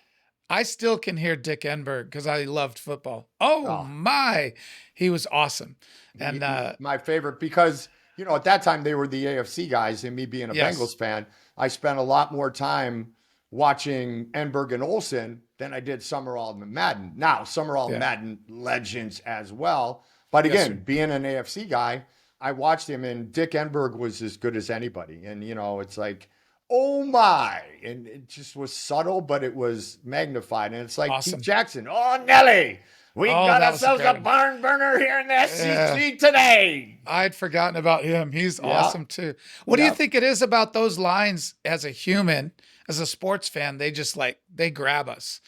I still can hear Dick Enberg because I loved football. Oh my, he was awesome. And my favorite because, at that time they were the AFC guys, and me being a Bengals fan, I spent a lot more time watching Enberg and Olsen than I did Summerall and Madden. Now, Summerall and Madden legends as well. But again, being an AFC guy, I watched him, and Dick Enberg was as good as anybody. And, it's like, oh my. And it just was subtle, but it was magnified. And it's like Keith Jackson. Oh, Nelly. We got ourselves a barn burner here in the SEC today. I'd forgotten about him. He's awesome too. What do you think it is about those lines as a human, as a sports fan? They just they grab us.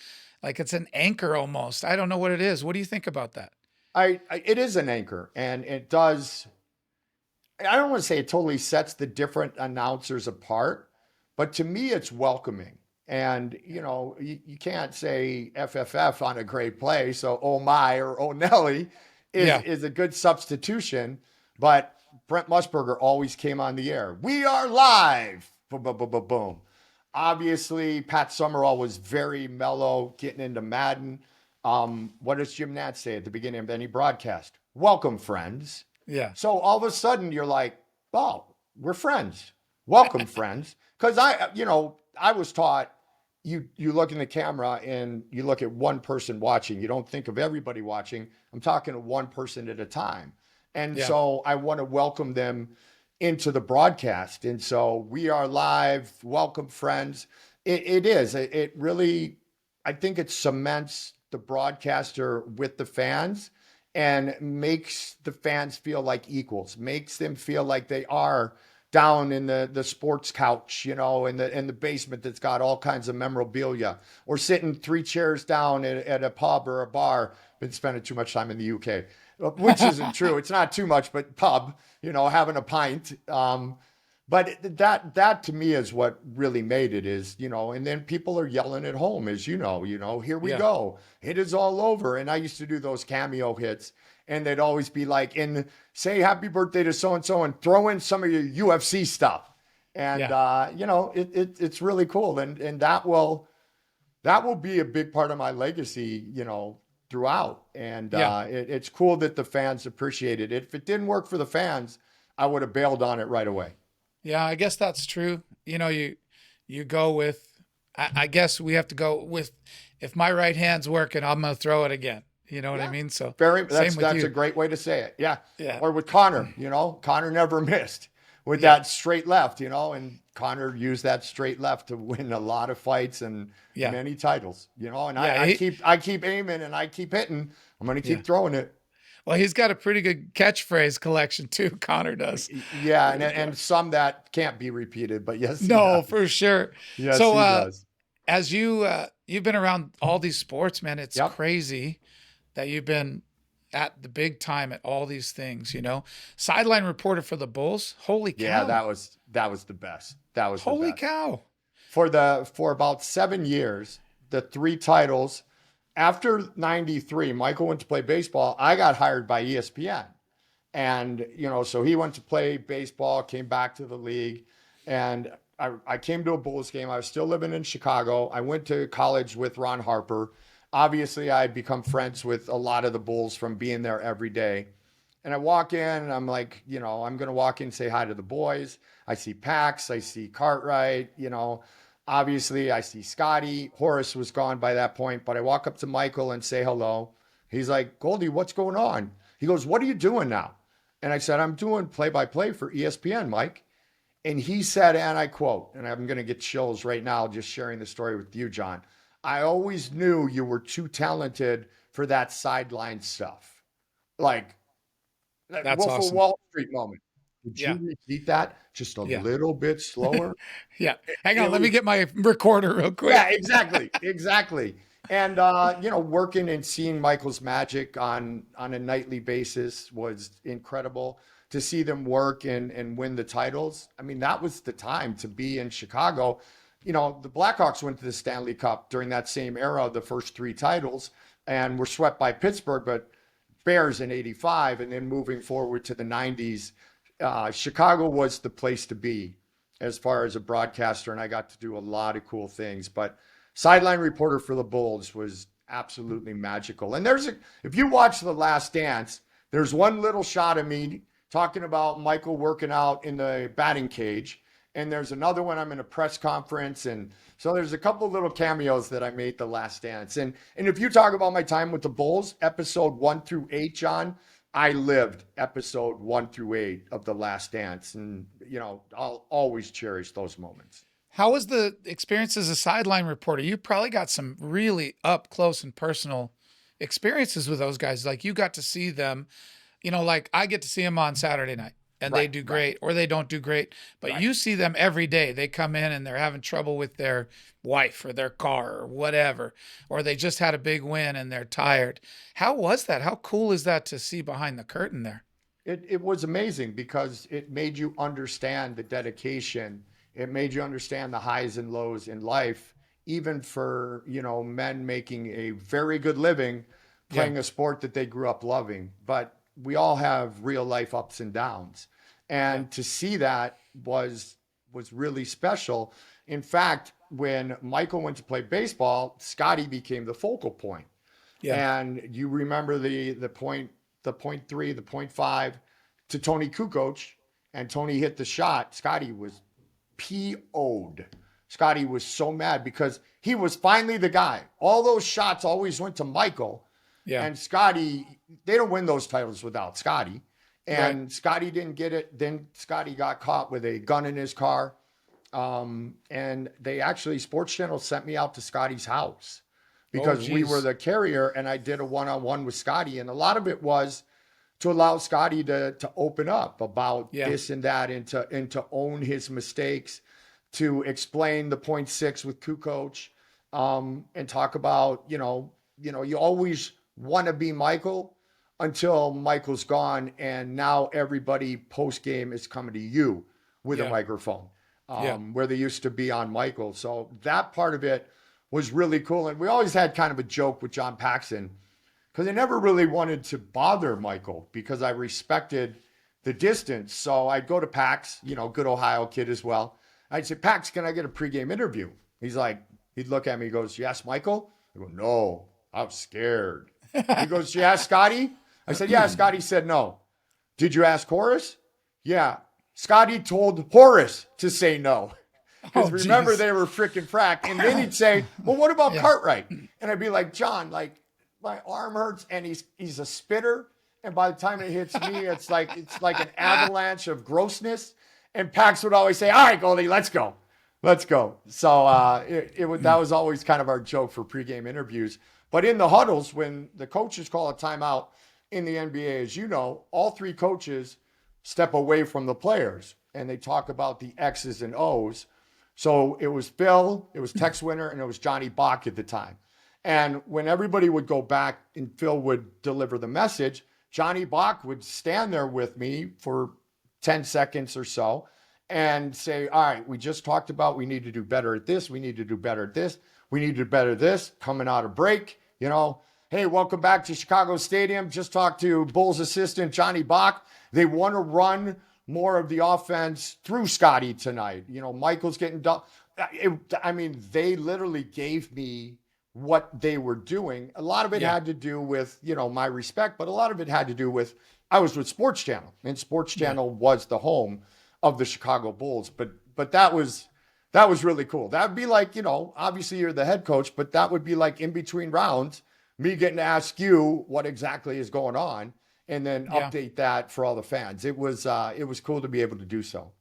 Like it's an anchor almost. I don't know what it is. What do you think about that? It is an anchor, and it does. I don't want to say it totally sets the different announcers apart, but to me, it's welcoming. And, you can't say FFF on a great play. So, oh my, or oh Nelly is a good substitution. But Brent Musburger always came on the air. We are live. Boom, boom, boom, boom, boom. Obviously, Pat Summerall was very mellow, getting into Madden. What does Jim Nantz say at the beginning of any broadcast? Welcome, friends. Yeah. So all of a sudden you're like, oh, we're friends. Welcome, friends. Because I was taught, you look in the camera and you look at one person watching. You don't think of everybody watching. I'm talking to one person at a time. And so I want to welcome them into the broadcast. And so we are live. Welcome, friends. It is. It really, I think it cements the broadcaster with the fans and makes the fans feel like equals, makes them feel like they are down in the sports couch, in the basement that's got all kinds of memorabilia, or sitting 3 chairs down at a pub or a bar. Been spending too much time in the UK, which isn't true. It's not too much, but pub, having a pint. But that to me is what really made it is, and then people are yelling at home, as here we go. It is all over. And I used to do those cameo hits. And they'd always be like, and say happy birthday to so-and-so and throw in some of your UFC stuff. And, it's really cool. And that will be a big part of my legacy, throughout. And it's cool that the fans appreciate it. If it didn't work for the fans, I would have bailed on it right away. Yeah, I guess that's true. You go with, I guess we have to go with, if my right hand's working, I'm going to throw it again. You know what I mean? So that's a great way to say it. Yeah. Or with Connor, Connor never missed with that straight left, and Connor used that straight left to win a lot of fights and many titles, and I keep aiming and I keep hitting. I'm going to keep throwing it. Well, he's got a pretty good catchphrase collection too. Connor does. Yeah. And some that can't be repeated, but yes. No, for sure. Yes, so, he does. As you've been around all these sports, man, it's crazy that you've been at the big time at all these things, Sideline reporter for the Bulls. Holy cow. Yeah, that was the best. That was holy the best. Cow. For about 7 years, the 3 titles. After 93, Michael went to play baseball. I got hired by ESPN. And, so he went to play baseball, came back to the league. And I came to a Bulls game. I was still living in Chicago. I went to college with Ron Harper. Obviously, I had become friends with a lot of the Bulls from being there every day. And I walk in and I'm like, I'm going to walk in and say hi to the boys. I see Pax, I see Cartwright, obviously I see Scottie. Horace was gone by that point, but I walk up to Michael and say hello. He's like, Goldie, what's going on? He goes, what are you doing now? And I said, I'm doing play-by-play for ESPN, Mike. And he said, and I quote, and I'm going to get chills right now just sharing the story with you, John. I always knew you were too talented for that sideline stuff. Like, that Wolf of Wall Street moment. Would you repeat that just a little bit slower? Yeah. Hang on. Let me get my recorder real quick. Yeah, exactly. Exactly. And, working and seeing Michael's magic on a nightly basis was incredible. To see them work and win the titles. I mean, that was the time to be in Chicago. The Blackhawks went to the Stanley Cup during that same era, the first 3 titles, and were swept by Pittsburgh, but Bears in 85, and then moving forward to the 90s, Chicago was the place to be as far as a broadcaster, and I got to do a lot of cool things. But sideline reporter for the Bulls was absolutely magical. And if you watch The Last Dance, there's one little shot of me talking about Michael working out in the batting cage. And there's another one, I'm in a press conference. And so there's a couple of little cameos that I made The Last Dance. And if you talk about my time with the Bulls, episode 1 through 8, John, I lived episode 1 through 8 of The Last Dance. And, I'll always cherish those moments. How was the experience as a sideline reporter? You probably got some really up close and personal experiences with those guys. Like you got to see them, like I get to see them on Saturday night. And they do great or they don't do great. But you see them every day. They come in and they're having trouble with their wife or their car or whatever. Or they just had a big win and they're tired. How was that? How cool is that to see behind the curtain there? It was amazing because it made you understand the dedication. It made you understand the highs and lows in life, even for, men making a very good living playing a sport that they grew up loving. But we all have real life ups and downs. And to see that was really special. In fact, when Michael went to play baseball, Scottie became the focal point. Yeah. And you remember the point 3, the point 5 to Tony Kukoc, and Tony hit the shot. Scottie was PO'd. Scottie was so mad because he was finally the guy. All those shots always went to Michael. Yeah. And Scottie, they don't win those titles without Scottie. And Scottie didn't get it. Then Scottie got caught with a gun in his car. And they actually, Sports Channel sent me out to Scottie's house because we were the carrier, and I did a one-on-one with Scottie. And a lot of it was to allow Scottie to open up about this and that and to own his mistakes, to explain the point 6 with Kukoc, and talk about, you always want to be Michael until Michael's gone, and now everybody post-game is coming to you with a microphone, where they used to be on Michael. So that part of it was really cool. And we always had kind of a joke with John Paxson because I never really wanted to bother Michael because I respected the distance. So I'd go to Pax, good Ohio kid as well. I'd say, Pax, can I get a pregame interview? He's like, he'd look at me, he goes, yes, Michael? I go, no, I was scared. He goes, you asked Scottie? I said, yeah. Scottie said no. Did you ask Horace? Yeah. Scottie told Horace to say no. Because remember, they were frickin' frack. And then he'd say, well, what about Cartwright? And I'd be like, John, like, my arm hurts, and he's a spitter. And by the time it hits me, it's like an avalanche of grossness. And Pax would always say, all right, Goldie, let's go. Let's go. So that was always kind of our joke for pregame interviews. But in the huddles, when the coaches call a timeout in the NBA, as you know, all 3 coaches step away from the players and they talk about the X's and O's. So it was Phil, it was Tex Winter, and it was Johnny Bach at the time. And when everybody would go back and Phil would deliver the message, Johnny Bach would stand there with me for 10 seconds or so and say, all right, we just talked about we need to do better at this. We need to do better at this. We need to do better at this. Coming out of break, hey, welcome back to Chicago Stadium. Just talked to Bulls assistant Johnny Bach. They want to run more of the offense through Scottie tonight. You know, Michael's getting done. I mean, they literally gave me what they were doing. A lot of it had to do with, you know, my respect, but a lot of it had to do with, I was with Sports Channel, and Sports Channel was the home of the Chicago Bulls. But that was really cool. That would be like, you know, obviously you're the head coach, but that would be like in between rounds, me getting to ask you what exactly is going on, and then update that for all the fans. It was cool to be able to do so.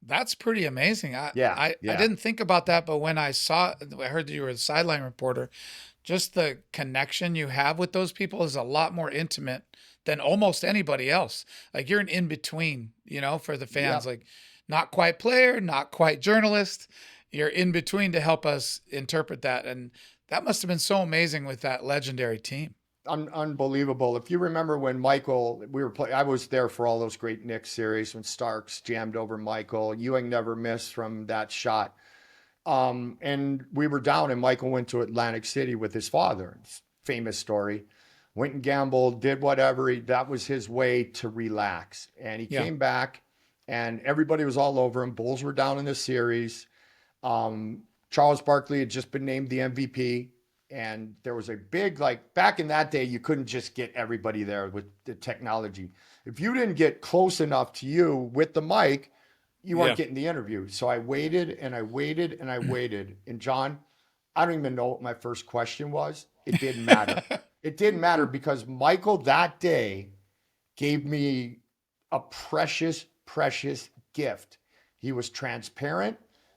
That's pretty amazing. I Yeah. didn't think about that, but when I heard that you were a sideline reporter, just the connection you have with those people is a lot more intimate than almost anybody else. Like you're an in-between, you know, for the fans, like not quite player, not quite journalist. You're in between to help us interpret that. And that must have been so amazing with that legendary team. Unbelievable. If you remember when Michael, I was there for all those great Knicks series when Starks jammed over Michael. Ewing never missed from that shot. And we were down, and Michael went to Atlantic City with his father. It's a famous story. Went and gambled, did whatever. That was his way to relax. And he came back, and everybody was all over him. Bulls were down in the series. Charles Barkley had just been named the MVP. And there was a big, like back in that day, you couldn't just get everybody there with the technology. If you didn't get close enough to you with the mic, you weren't getting the interview. So I waited and I waited and I waited. And John, I don't even know what my first question was. It didn't matter. It didn't matter because Michael that day gave me a precious, precious gift. He was transparent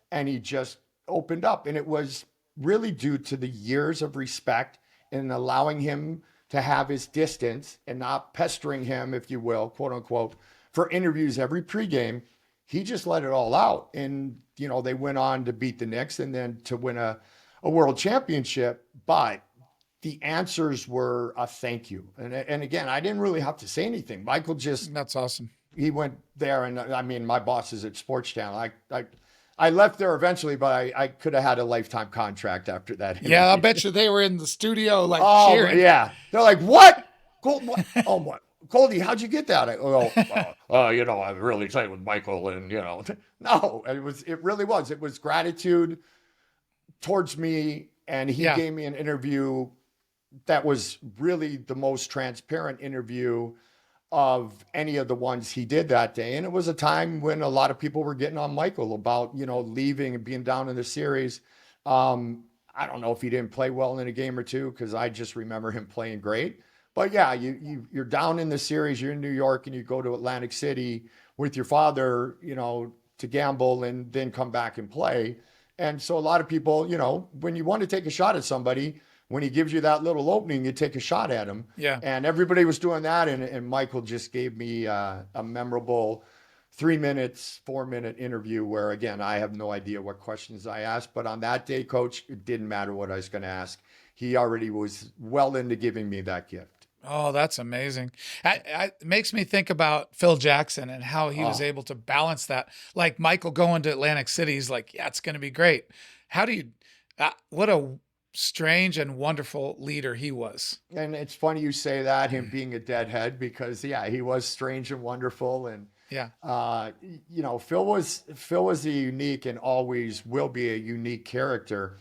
and he just opened up. And it was really due to the years of respect and allowing him to have his distance and not pestering him, if you will, quote unquote, for interviews every pregame. He just let it all out. And, you know, they went on to beat the Knicks and then to win a world championship. But the answers were a thank you. And again, I didn't really have to say anything. Michael just... That's awesome. He went there, and I mean, my boss is at Sports Channel. I left there eventually, but I could have had a lifetime contract after that interview. Yeah, I bet you they were in the studio like cheering. Yeah. They're like, what? What? Oh, what? Goldie, how'd you get that? You know, I'm really tight with Michael, and, you know. No, it really was. It was gratitude towards me, and he gave me an interview that was really the most transparent interview of any of the ones he did that day. And it was a time when a lot of people were getting on Michael about, you know, leaving and being down in the series. I don't know if he didn't play well in a game or two, because I just remember him playing great. But yeah, you're down in the series, you're in New York, and you go to Atlantic City with your father, you know, to gamble and then come back and play. And so a lot of people, you know, when you want to take a shot at somebody, when he gives you that little opening, you take a shot at him. Yeah. And everybody was doing that. And Michael just gave me a memorable 3 minutes, 4 minute interview where, again, I have no idea what questions I asked. But on that day, Coach, it didn't matter what I was going to ask. He already was well into giving me that gift. Oh, that's amazing. It makes me think about Phil Jackson and how he was able to balance that. Like Michael going to Atlantic City, he's like, yeah, it's going to be great. How do you, what a strange and wonderful leader he was. And it's funny you say that, him being a deadhead, because yeah, he was strange and wonderful. And you know, Phil was a unique and always will be a unique character.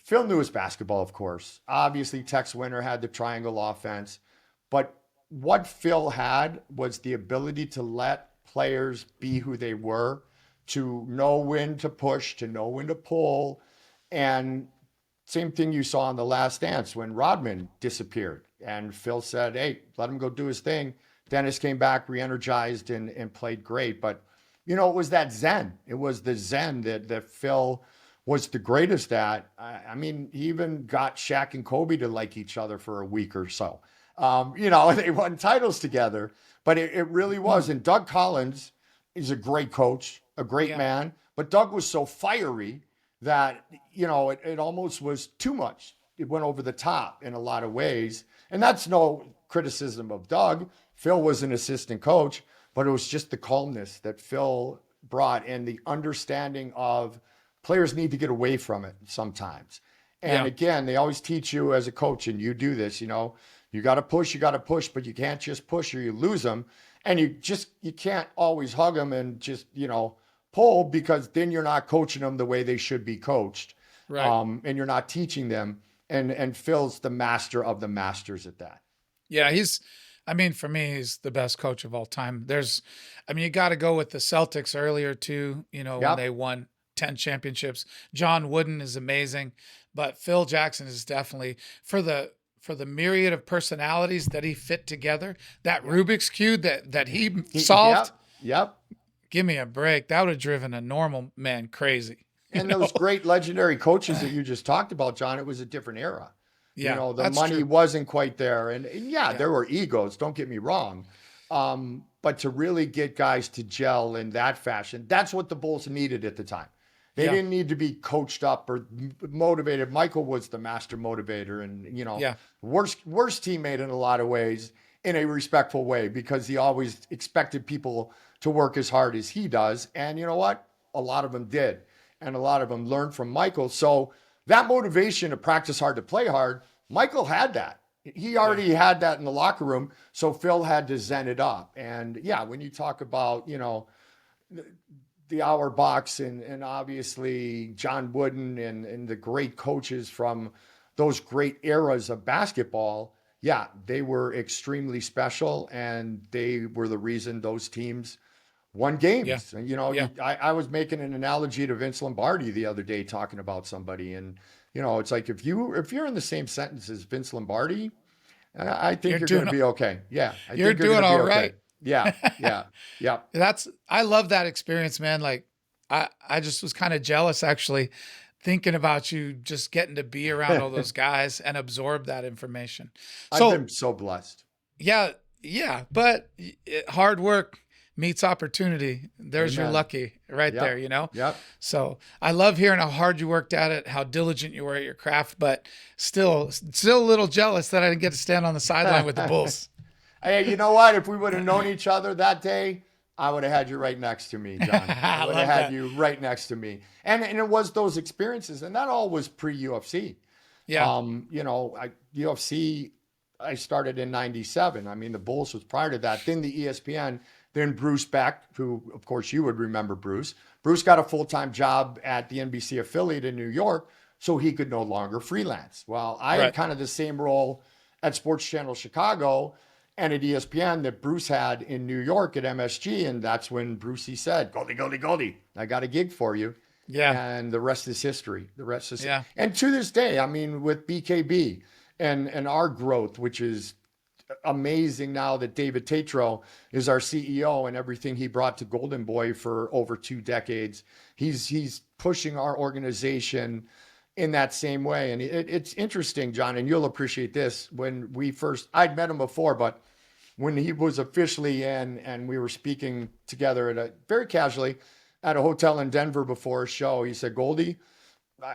Phil knew his basketball, of course. Obviously, Tex Winter had the triangle offense, but what Phil had was the ability to let players be who they were, to know when to push, to know when to pull. And same thing you saw in The Last Dance when Rodman disappeared. And Phil said, hey, let him go do his thing. Dennis came back, re-energized, and played great. But, you know, it was that zen. It was the zen that Phil was the greatest at. I mean, he even got Shaq and Kobe to like each other for a week or so. You know, they won titles together. But it really was. And Doug Collins is a great coach, a great man. But Doug was so fiery that, you know, it almost was too much. It went over the top in a lot of ways. And that's no criticism of Doug. Phil was an assistant coach, but it was just the calmness that Phil brought and the understanding of players need to get away from it sometimes. And again, they always teach you as a coach, and you do this, you know, you got to push, but you can't just push or you lose them. And you can't always hug them and just, pull, because then you're not coaching them the way they should be coached. Right. And you're not teaching them. And Phil's the master of the masters at that. Yeah, for me, he's the best coach of all time. You got to go with the Celtics earlier too, when they won 10 championships. John Wooden is amazing, but Phil Jackson is definitely for the myriad of personalities that he fit together. That Rubik's Cube that he solved. Yep. Give me a break. That would have driven a normal man crazy. And those great legendary coaches that you just talked about, John, it was a different era. Yeah, the money wasn't quite there. And there were egos, don't get me wrong. But to really get guys to gel in that fashion, that's what the Bulls needed at the time. They didn't need to be coached up or motivated. Michael was the master motivator and, worst teammate in a lot of ways, in a respectful way, because he always expected people to work as hard as he does. And you know what? A lot of them did. And a lot of them learned from Michael. So that motivation to practice hard, to play hard, Michael had that. He already had that in the locker room. So Phil had to zen it up. And when you talk about, the Auerbachs and obviously John Wooden and the great coaches from those great eras of basketball, they were extremely special, and they were the reason those teams won games. And, I was making an analogy to Vince Lombardi the other day, talking about somebody, and it's like if you're in the same sentence as Vince Lombardi, I think you're going to be okay. Yeah, you're doing all right. Yeah. I love that experience, man. Like I just was kind of jealous, actually, thinking about you just getting to be around all those guys and absorb that information. I've been so blessed. Yeah. But hard work meets opportunity. There's your lucky right there, Yep. So I love hearing how hard you worked at it, how diligent you were at your craft, but still a little jealous that I didn't get to stand on the sideline with the Bulls. Hey, you know what? If we would have known each other that day, I would have had you right next to me, John. I would have had you right next to me. And it was those experiences, and that all was pre-UFC. Yeah. UFC, I started in 97. I mean, the Bulls was prior to that. Then the ESPN, then Bruce Beck, who, of course, you would remember Bruce. Bruce got a full-time job at the NBC affiliate in New York, so he could no longer freelance. Well, I had kind of the same role at Sports Channel Chicago and at ESPN that Bruce had in New York at MSG. And that's when Brucey said, Goldie, I got a gig for you. Yeah. And the rest is history. And to this day, with BKB and our growth, which is amazing now that David Tatro is our CEO, and everything he brought to Golden Boy for over 2 decades, he's pushing our organization in that same way. And it's interesting, John, and you'll appreciate this. When I'd met him before, but when he was officially in and we were speaking together very casually at a hotel in Denver before a show, he said, Goldie,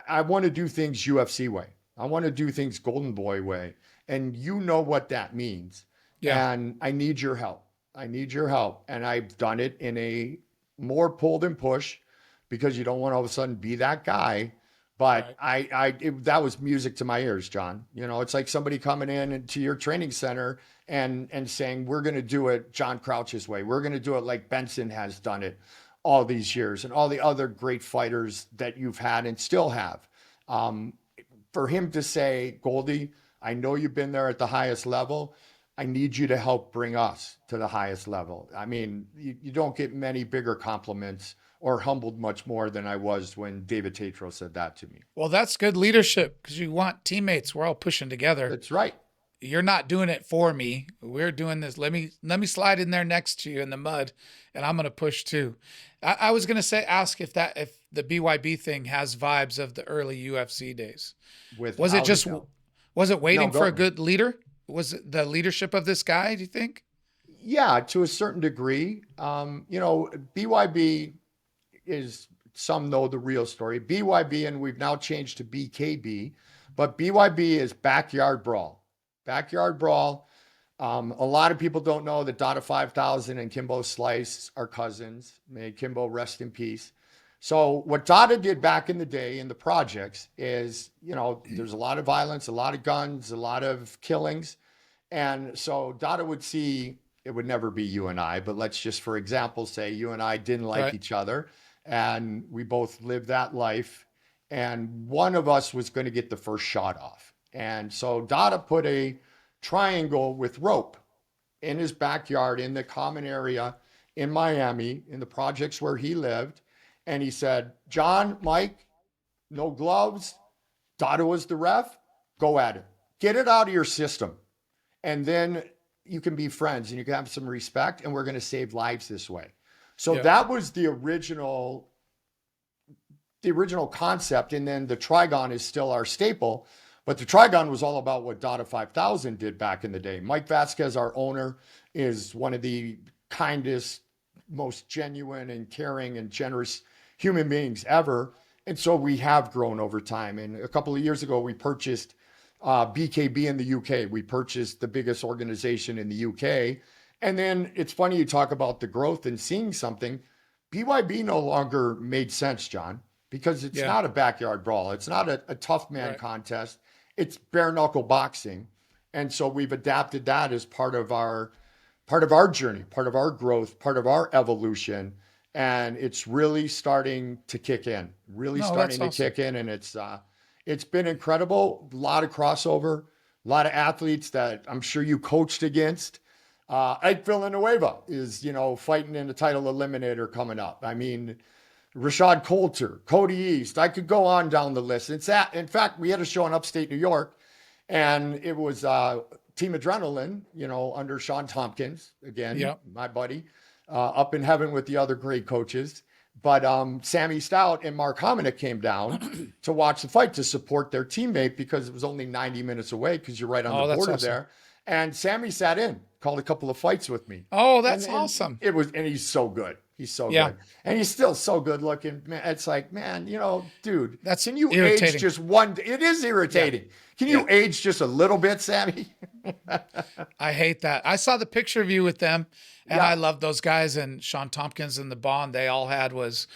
I want to do things UFC way. I want to do things Golden Boy way. And you know what that means. Yeah. And I need your help. And I've done it in a more pull than push, because you don't want to all of a sudden be that guy. But that was music to my ears, John. It's like somebody coming into your training center and saying, we're going to do it John Crouch's way. We're going to do it like Benson has done it all these years, and all the other great fighters that you've had and still have. For him to say, Goldie, I know you've been there at the highest level. I need you to help bring us to the highest level. I mean, you don't get many bigger compliments or humbled much more than I was when David Tatro said that to me. Well, that's good leadership, because you want teammates. We're all pushing together. That's right. You're not doing it for me. We're doing this. Let me slide in there next to you in the mud, and I'm going to push too. I was going to ask if the BYB thing has vibes of the early UFC days. Was it waiting for a good leader? Was it the leadership of this guy, do you think? Yeah, to a certain degree. BYB is, some know the real story. BYB, and we've now changed to BKB, but BYB is Backyard Brawl. Backyard Brawl. A lot of people don't know that Dada 5000 and Kimbo Slice are cousins. May Kimbo rest in peace. So what Dada did back in the day in the projects is, there's a lot of violence, a lot of guns, a lot of killings. And so Dada would see it would never be you and I, but let's just, for example, say you and I didn't like Right. each other and we both lived that life and one of us was going to get the first shot off. And so Dada put a triangle with rope in his backyard in the common area in Miami, in the projects where he lived. And he said, John, Mike, no gloves. Dada was the ref. Go at it. Get it out of your system. And then you can be friends and you can have some respect. And we're going to save lives this way. So that was the original concept. And then the Trigon is still our staple. But the Trigon was all about what Dada 5000 did back in the day. Mike Vasquez, our owner, is one of the kindest, most genuine and caring and generous human beings ever. And so we have grown over time. And a couple of years ago, we purchased BKB in the UK. We purchased the biggest organization in the UK. And then it's funny you talk about the growth and seeing something. BYB no longer made sense, John, because it's not a backyard brawl. It's not a tough man contest. It's bare knuckle boxing. And so we've adapted that as part of our journey, part of our growth, part of our evolution. And it's really starting to kick in, kick in. And it's been incredible. A lot of crossover, a lot of athletes that I'm sure you coached against. Ike Villanueva is, fighting in the title eliminator coming up. I mean, Rashad Coulter, Cody East. I could go on down the list. In fact, we had a show in upstate New York, and it was Team Adrenaline, under Sean Tompkins, again, my buddy, up in heaven with the other great coaches. But Sammy Stout and Mark Hominick came down to watch the fight to support their teammate because it was only 90 minutes away because you're right on the border there. And Sammy sat in, called a couple of fights with me. Oh, that's awesome. And he's so good. He's so good. And he's still so good looking. Man, it's like, man, dude, can you age just one? It is irritating. Can you age just a little bit, Sammy? I hate that. I saw the picture of you with them and I love those guys, and Sean Tompkins and the bond they all had was,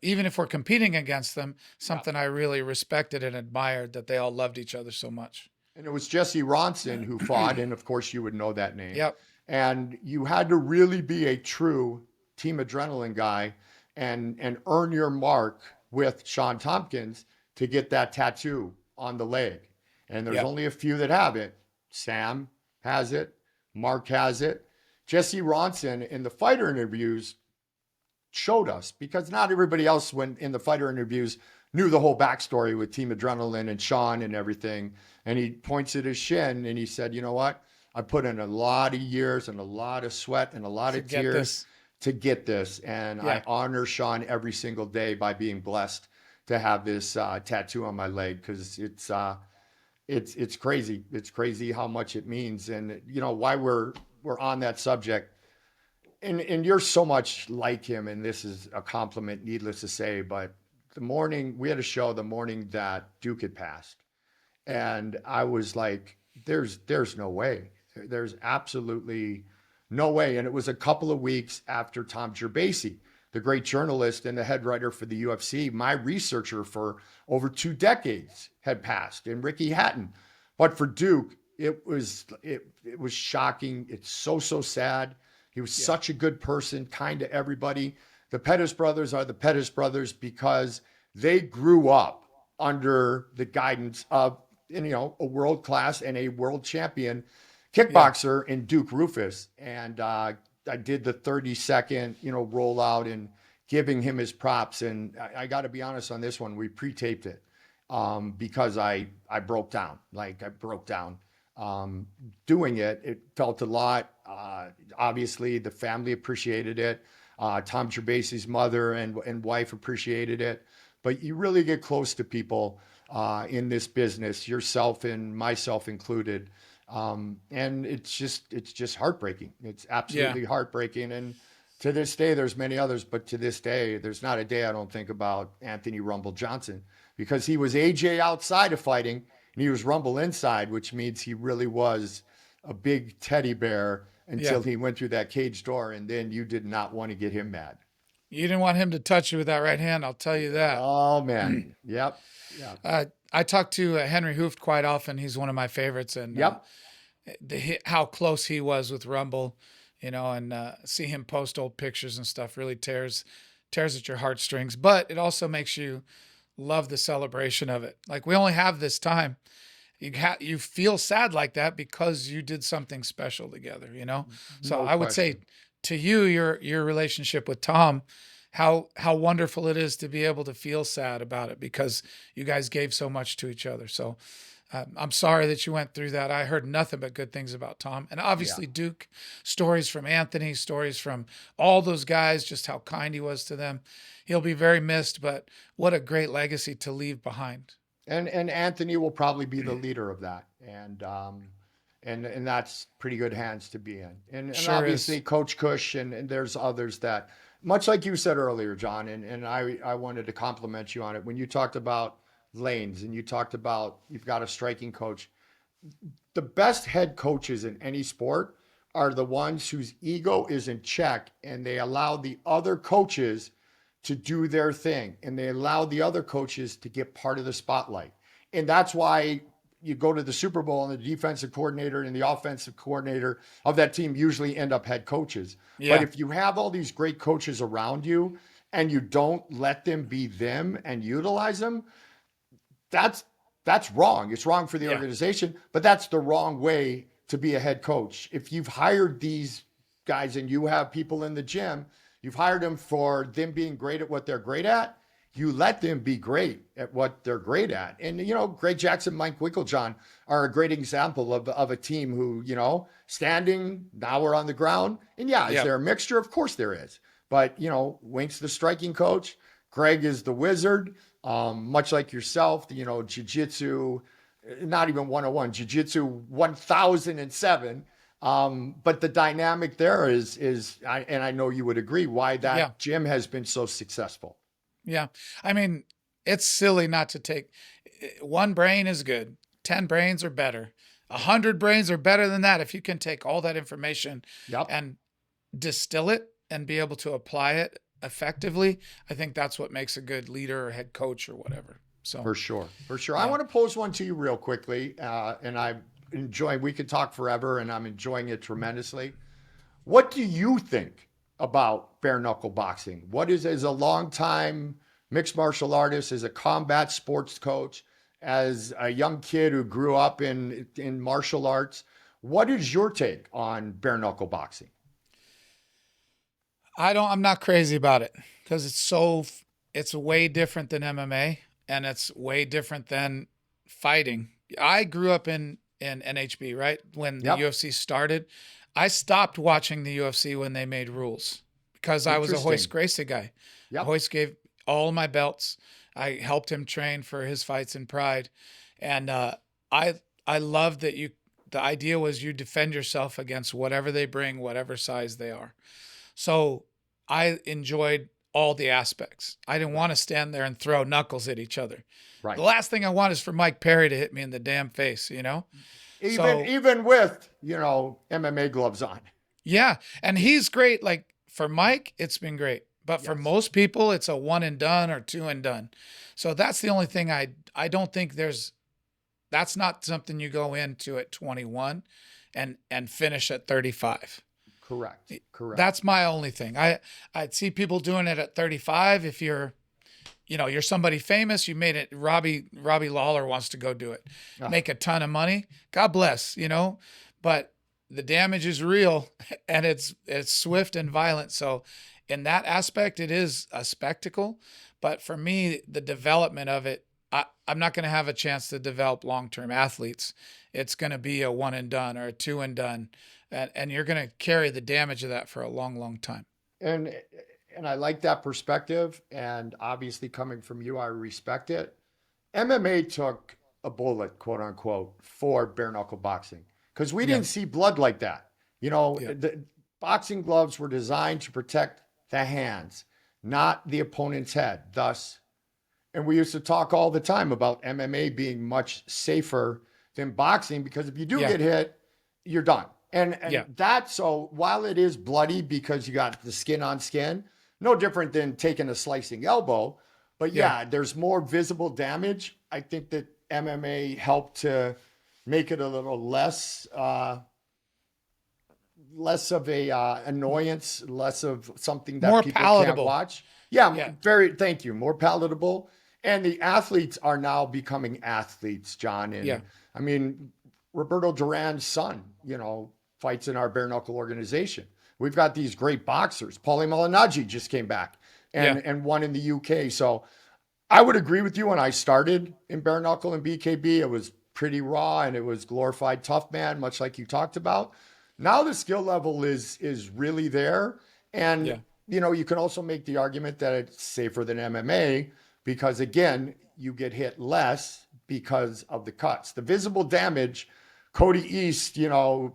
even if we're competing against them, something I really respected and admired, that they all loved each other so much. And it was Jesse Ronson who fought. And of course you would know that name. Yep. And you had to really be a true Team Adrenaline guy and earn your mark with Sean Tompkins to get that tattoo on the leg. And there's only a few that have it. Sam has it. Mark has it. Jesse Ronson in the fighter interviews showed us, because not everybody else when in the fighter interviews knew the whole backstory with Team Adrenaline and Sean and everything. And he points at his shin and he said, you know what? I put in a lot of years and a lot of sweat and a lot of tears to get this. And I honor Sean every single day by being blessed to have this tattoo on my leg, because it's crazy. It's crazy how much it means. And why we're on that subject. And you're so much like him, and this is a compliment, needless to say, but we had a show the morning that Duke had passed. And I was like, there's no way. There's absolutely no way. And it was a couple of weeks after Tom Gerbasi, the great journalist and the head writer for the UFC, my researcher for over 2 decades, had passed, and Ricky Hatton. But for Duke, it was shocking. It's so sad. He was such a good person, kind to everybody. The Pettis brothers are the Pettis brothers because they grew up under the guidance of, a world-class and a world champion kickboxer in Duke Rufus. And I did the 30-second, rollout and giving him his props. And I got to be honest on this one, we pre-taped it because I broke down. Doing it. It felt a lot. Obviously, the family appreciated it. Tom Gerbasi's mother and wife appreciated it. But you really get close to people in this business, yourself and myself included. And it's just heartbreaking. It's absolutely heartbreaking. And to this day, there's many others, but to this day, there's not a day I don't think about Anthony Rumble Johnson, because he was AJ outside of fighting and he was Rumble inside, which means he really was a big teddy bear until he went through that cage door. And then you did not want to get him mad. You didn't want him to touch you with that right hand, I'll tell you that. Oh, man. Yep. I talk to Henry Hooft quite often. He's one of my favorites. And how close he was with Rumble. and see him post old pictures and stuff really tears at your heartstrings, but it also makes you love the celebration of it. Like, we only have this time. You feel sad like that because you did something special together, So No I would say question. to you, your relationship with Tom, how wonderful it is to be able to feel sad about it because you guys gave so much to each other. So I'm sorry that you went through that. I heard nothing but good things about Tom, and Yeah. obviously Duke, stories from Anthony, stories from all those guys, just how kind he was to them. He'll be very missed, but what a great legacy to leave behind. And Anthony will probably be the leader of that. And that's pretty good hands to be in. And Sure obviously is. Coach Cush and there's others that, much like you said earlier, John, and I wanted to compliment you on it. When you talked about lanes and you talked about you've got a striking coach, the best head coaches in any sport are the ones whose ego is in check and they allow the other coaches to do their thing and they allow the other coaches to get part of the spotlight. And that's why you go to the Super Bowl and the defensive coordinator and the offensive coordinator of that team usually end up head coaches. But Yeah. if you have all these great coaches around you and you don't let them be them and utilize them, that's wrong. It's wrong for the Yeah. organization, but that's the wrong way to be a head coach. If you've hired these guys and you have people in the gym, you've hired them for them being great at what they're great at. You let them be great at what they're great at. And, Greg Jackson, Mike Winklejohn are a great example of a team who, standing, now we're on the ground. And yeah, is Yep. there a mixture? Of course there is. But, Wink's the striking coach. Greg is the wizard. Much like yourself, jiu-jitsu, not even 101, jiu-jitsu 1007. But the dynamic there is I know you would agree why that Yeah. gym has been so successful. Yeah. I mean, it's silly not to take one brain is good. 10 brains are better. 100 brains are better than that. If you can take all that information Yep. and distill it and be able to apply it effectively, I think that's what makes a good leader or head coach or whatever. So For sure. I Yeah. want to pose one to you real quickly. And we could talk forever and I'm enjoying it tremendously. What do you think about bare knuckle boxing? What is, as a longtime mixed martial artist, as a combat sports coach, as a young kid who grew up in martial arts, what is your take on bare knuckle boxing? I'm not crazy about it because it's way different than MMA and it's way different than fighting. I grew up in NHB, right? When the Yep. UFC started, I stopped watching the UFC when they made rules because I was a Hoist Interesting. Gracie guy. Yep. Hoist gave all my belts. I helped him train for his fights in Pride. And I love that the idea was you defend yourself against whatever they bring, whatever size they are. So I enjoyed all the aspects. I didn't want to stand there and throw knuckles at each other. Right. The last thing I want is for Mike Perry to hit me in the damn face, Even with, MMA gloves on. Yeah. And he's great. Like for Mike, it's been great. But for Yes. most people, it's a one and done or two and done. So that's the only thing I don't think that's not something you go into at 21 and finish at 35. Correct. That's my only thing. I'd see people doing it at 35. If you're somebody famous, you made it. Robbie Lawler wants to go do it, make a ton of money. God bless, but the damage is real and it's swift and violent. So in that aspect, it is a spectacle. But for me, the development of it, I'm not going to have a chance to develop long-term athletes. It's going to be a one and done or a two and done. And you're going to carry the damage of that for a long, long time. And I like that perspective. And obviously, coming from you, I respect it. MMA took a bullet, quote unquote, for bare knuckle boxing because we didn't see blood like that. The boxing gloves were designed to protect the hands, not the opponent's head. Thus, and we used to talk all the time about MMA being much safer than boxing because if you do get hit, you're done. And that, so while it is bloody because you got the skin on skin, no different than taking a slicing elbow, but there's more visible damage. I think that MMA helped to make it a little less less of a annoyance, less of something that More people palatable. can't watch. Yeah, Yeah. thank you. More palatable. And the athletes are now becoming athletes, John. And Yeah. I mean, Roberto Duran's son, fights in our bare knuckle organization. We've got these great boxers. Paulie Malignaggi just came back and won in the UK. So I would agree with you. When I started in bare knuckle and BKB, it was pretty raw and it was glorified tough man, much like you talked about. Now the skill level is really there. And, you can also make the argument that it's safer than MMA because, again, you get hit less because of the cuts. The visible damage, Cody East,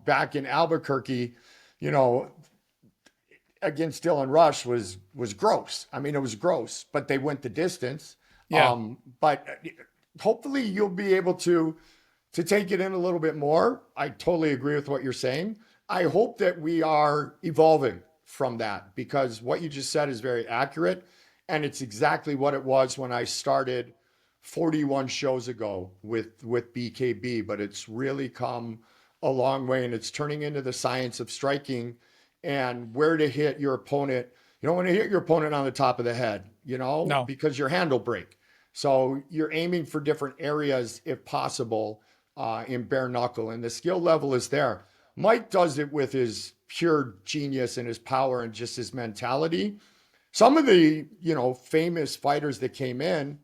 back in Albuquerque, against Dylan Rush was gross. I mean, it was gross, but they went the distance. Yeah. But hopefully you'll be able to take it in a little bit more. I totally agree with what you're saying. I hope that we are evolving from that because what you just said is very accurate. And it's exactly what it was when I started 41 shows ago with BKB, but it's really come a long way and it's turning into the science of striking and where to hit your opponent. You don't want to hit your opponent on the top of the head, No. because your hand will break. So you're aiming for different areas if possible in bare knuckle, and the skill level is there. Mike does it with his pure genius and his power and just his mentality. Some of the, famous fighters that came in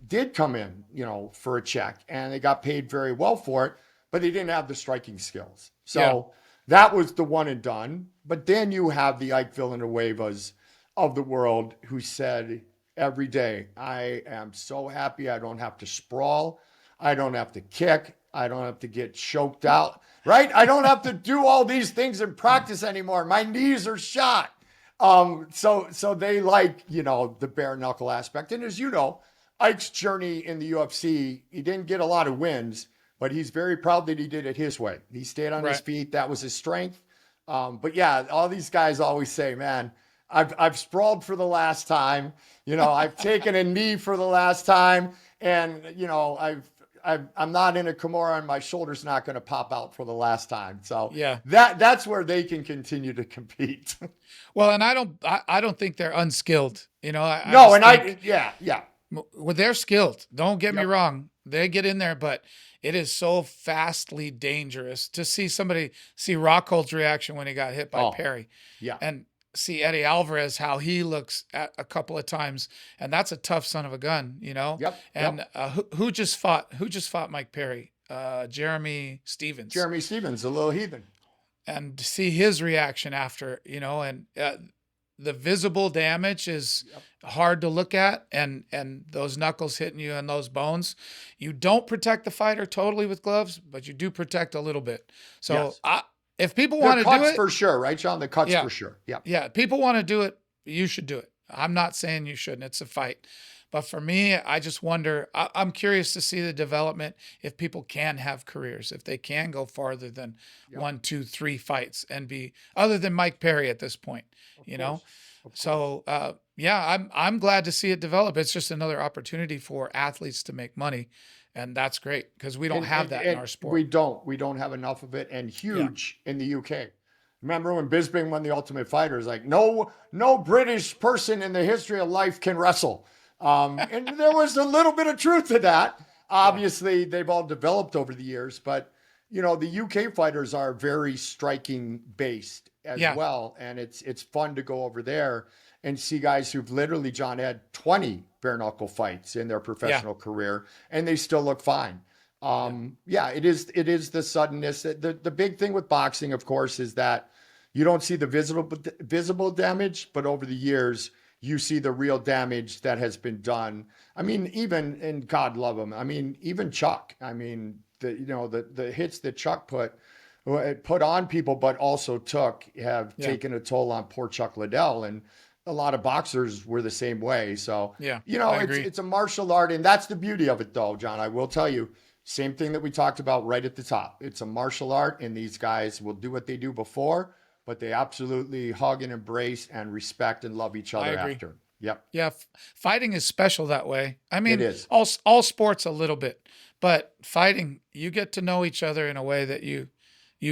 did come in, for a check and they got paid very well for it, but they didn't have the striking skills. So that was the one and done. But then you have the Ike Villanuevas of the world who said every day, I am so happy I don't have to sprawl. I don't have to kick. I don't have to get choked out, right? I don't have to do all these things in practice anymore. My knees are shot. So they like, the bare knuckle aspect. And as you know, Ike's journey in the UFC, he didn't get a lot of wins, but he's very proud that he did it his way. He stayed on his feet. That was his strength. But yeah, all these guys always say, man, I've sprawled for the last time, I've taken a knee for the last time. And, I'm not in a Kimura and my shoulder's not going to pop out for the last time. So that's where they can continue to compete. Well, and I don't think they're unskilled. Well, they're skilled. Don't get me wrong. They get in there, but it is so fastly dangerous to see Rockhold's reaction when he got hit by Perry. Yeah. And see Eddie Alvarez, how he looks at a couple of times. And that's a tough son of a gun, Yep. And who just fought Mike Perry? Jeremy Stevens. Jeremy Stevens, a little heathen. And to see his reaction after, and the visible damage is hard to look at, and those knuckles hitting you on those bones. You don't protect the fighter totally with gloves, but you do protect a little bit. So if people want to do it, for sure, right, Sean? The cuts for sure. Yeah. Yeah. People want to do it. You should do it. I'm not saying you shouldn't. It's a fight. But for me, I just wonder, I'm curious to see the development if people can have careers, if they can go farther than 1, 2, 3 fights and be other than Mike Perry at this point, So, I'm glad to see it develop. It's just another opportunity for athletes to make money. And that's great because we don't have that in our sport. We don't have enough of it, and huge in the UK. Remember when Bisping won the Ultimate Fighter? It's like, no British person in the history of life can wrestle. And there was a little bit of truth to that. Obviously, they've all developed over the years, but the UK fighters are very striking based as well. And it's fun to go over there and see guys who've literally, John, had 20 bare knuckle fights in their professional career, and they still look fine. It is the suddenness. The big thing with boxing, of course, is that you don't see the visible damage, but over the years, you see the real damage that has been done. I mean, and God love him. I mean, even Chuck. I mean, the hits that Chuck put on people, but also have taken a toll on poor Chuck Liddell. And a lot of boxers were the same way. So, it's a martial art. And that's the beauty of it, though, John. I will tell you, same thing that we talked about right at the top. It's a martial art, and these guys will do what they do before, but they absolutely hug and embrace and respect and love each other after. Yep. Yeah. Fighting is special that way. I mean, it is. all sports a little bit, but fighting, you get to know each other in a way that you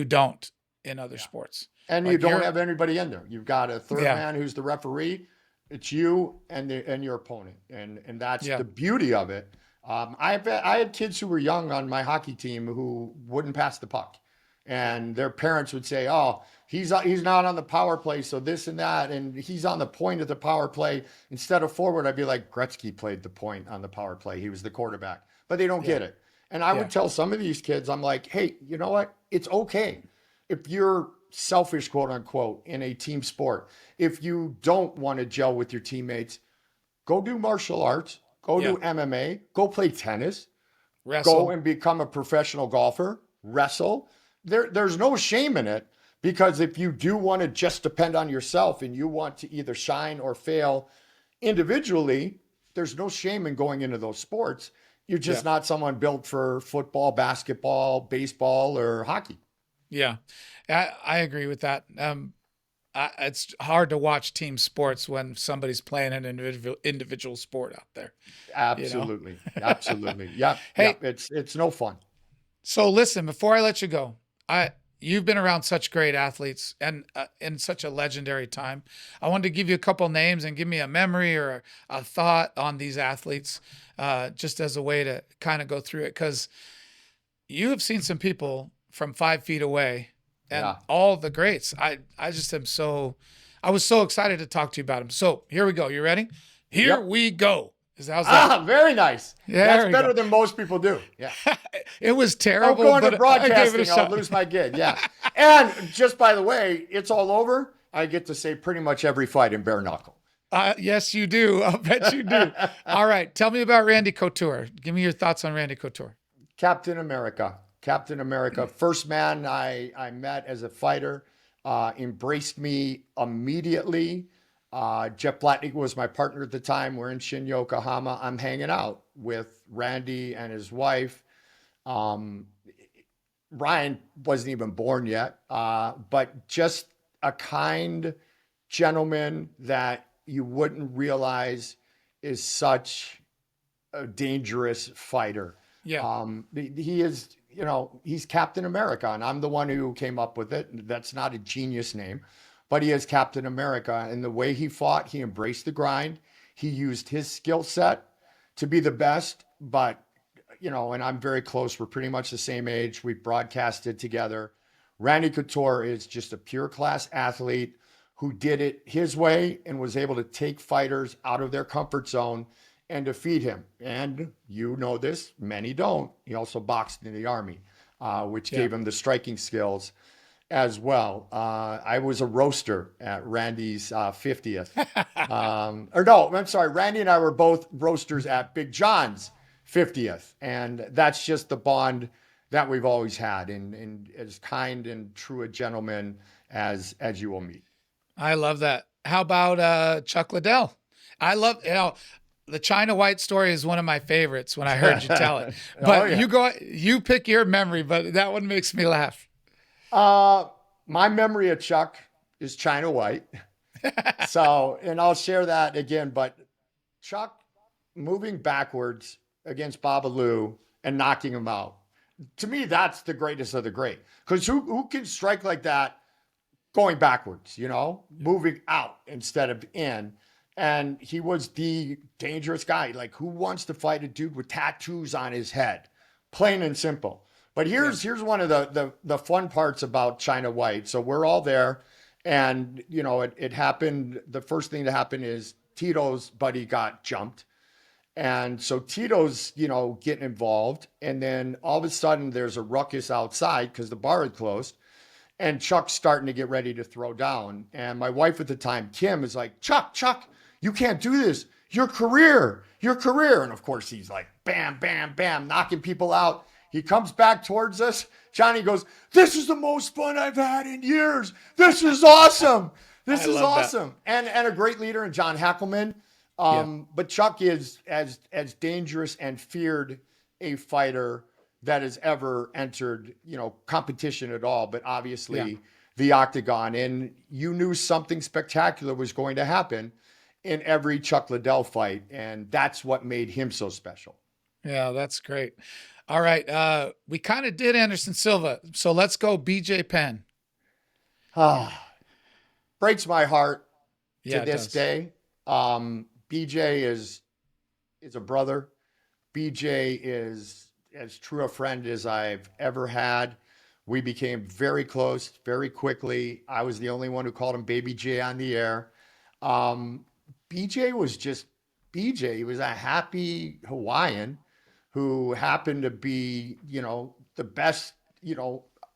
don't in other sports. And you Like don't have anybody in there. You've got a third yeah, man who's the referee. It's you and your opponent, and that's yeah, the beauty of it. I had kids who were young on my hockey team who wouldn't pass the puck, and their parents would say, "Oh, he's not on the power play, so this and that, and he's on the point of the power play instead of forward." I'd be like, Gretzky played the point on the power play. He was the quarterback, but they don't yeah, get it. And I yeah, would tell some of these kids, I'm like, "Hey, you know what? It's okay if you're selfish, quote unquote, in a team sport. If you don't want to gel with your teammates, go do martial arts, go yeah. do MMA, go play tennis, go Wrestle. and become a professional golfer, wrestle. There's no shame in it, because if you do want to just depend on yourself and you want to either shine or fail individually, there's no shame in going into those sports. You're Yeah, just not someone built for football, basketball, baseball, or hockey. yeah. I agree with that. It's hard to watch team sports when somebody's playing an individual sport out there. You know. Absolutely. Absolutely. Yep. Hey, Yep. It's no fun. so listen, before I let you go, you've been around such great athletes and in such a legendary time. I wanted to give you a couple names and give me a memory or a thought on these athletes, just as a way to kind of go through it, because you have seen some people from 5 feet away, and Yeah. all the greats. I just am so, I was so excited to talk to you about them. So here we go. You ready? Here Yep. we go. How's that? Ah, very nice. There That's we better go. than most people do. Yeah. It was Don't terrible, go into but I gave it a broadcasting, I'll shot. lose my gig. Yeah. And just by the way, it's all over. I get to say pretty much every fight in bare knuckle. Yes, you do. I'll bet you do. All right. Tell me about Randy Couture. Give me your thoughts on Randy Couture. Captain America. Captain America. First man I met as a fighter, embraced me immediately. Jeff Blatnick was my partner at the time. We're in Shin-Yokohama. I'm hanging out with Randy and his wife. Um, Ryan wasn't even born yet, but just a kind gentleman that you wouldn't realize is such a dangerous fighter. Yeah. He is, he's Captain America, and I'm the one who came up with it. That's not a genius name, but he is Captain America. And the way he fought, he embraced the grind. He used his skill set to be the best, but and I'm very close. We're pretty much the same age. We broadcasted together. Randy Couture is just a pure class athlete who did it his way and was able to take fighters out of their comfort zone and defeat him. And you know this, many don't. He also boxed in the Army, which gave him the striking skills as well. I was a roaster at Randy's 50th. Or no, I'm sorry. Randy and I were both roasters at Big John's 50th. And that's just the bond that we've always had, and as kind and true a gentleman as you will meet. I love that. How about Chuck Liddell? I love, the China White story is one of my favorites when I heard you tell it. But you pick your memory, but that one makes me laugh. My memory of Chuck is China White. So, and I'll share that again, but Chuck moving backwards against Babalu and knocking him out. To me, that's the greatest of the great. Because who can strike like that going backwards, moving out instead of in? And he was the dangerous guy. Like, who wants to fight a dude with tattoos on his head? Plain and simple. But here's one of the fun parts about China White. So we're all there, and it happened. The first thing that happened is Tito's buddy got jumped. And so Tito's, getting involved. And then all of a sudden there's a ruckus outside because the bar had closed. And Chuck's starting to get ready to throw down. And my wife at the time, Kim, is like, Chuck, you can't do this. Your career. And of course he's like, bam, bam, bam, knocking people out. He comes back towards us. Johnny goes, "This is the most fun I've had in years. This is awesome. This is awesome." And a great leader in John Hackelman. But Chuck is as dangerous and feared a fighter that has ever entered, competition at all, but obviously the Octagon. And you knew something spectacular was going to happen in every Chuck Liddell fight. And that's what made him so special. Yeah, that's great. All right. We kind of did Anderson Silva. So let's go BJ Penn. Breaks my heart to Yeah, it this does. day. BJ is a brother. BJ is as true a friend as I've ever had. We became very close very quickly. I was the only one who called him Baby J on the air. Um, BJ was just BJ. He was a happy Hawaiian who happened to be, the best,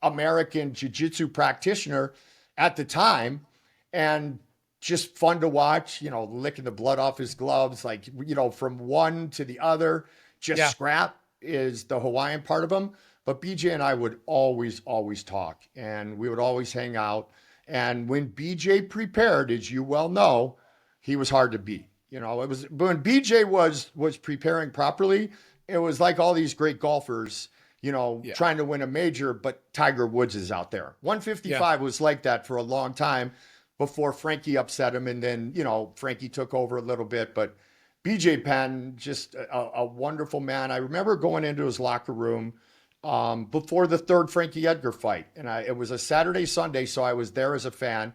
American jiu-jitsu practitioner at the time. And just fun to watch, licking the blood off his gloves, like, from one to the other, just Yeah. scrap is the Hawaiian part of him. But BJ and I would always, always talk, and we would always hang out. And when BJ prepared, as you well know, he was hard to beat. It was when BJ was preparing properly, it was like all these great golfers, Yeah. trying to win a major, but Tiger Woods is out there. Yeah. 155 was like that for a long time before Frankie upset him. And then, Frankie took over a little bit, but BJ Penn, just a wonderful man. I remember going into his locker room before the third Frankie Edgar fight. And it was a Saturday, Sunday, so I was there as a fan.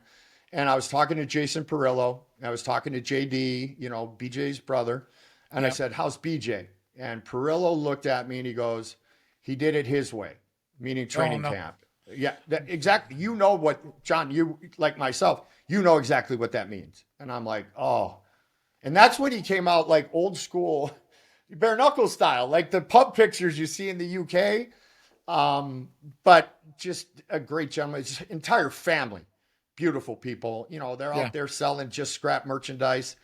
And I was talking to Jason Perillo. I was talking to JD, BJ's brother. And I Yeah. said, how's BJ? And Perillo looked at me and he goes, he did it his way, meaning training no. camp. Yeah, exactly. You know what, John, you like myself, you know exactly what that means. And I'm like, oh. And that's when he came out like old school, bare knuckle style, like the pub pictures you see in the UK. But just a great gentleman. His entire family, beautiful people. They're Yeah. out there selling just scrap merchandise.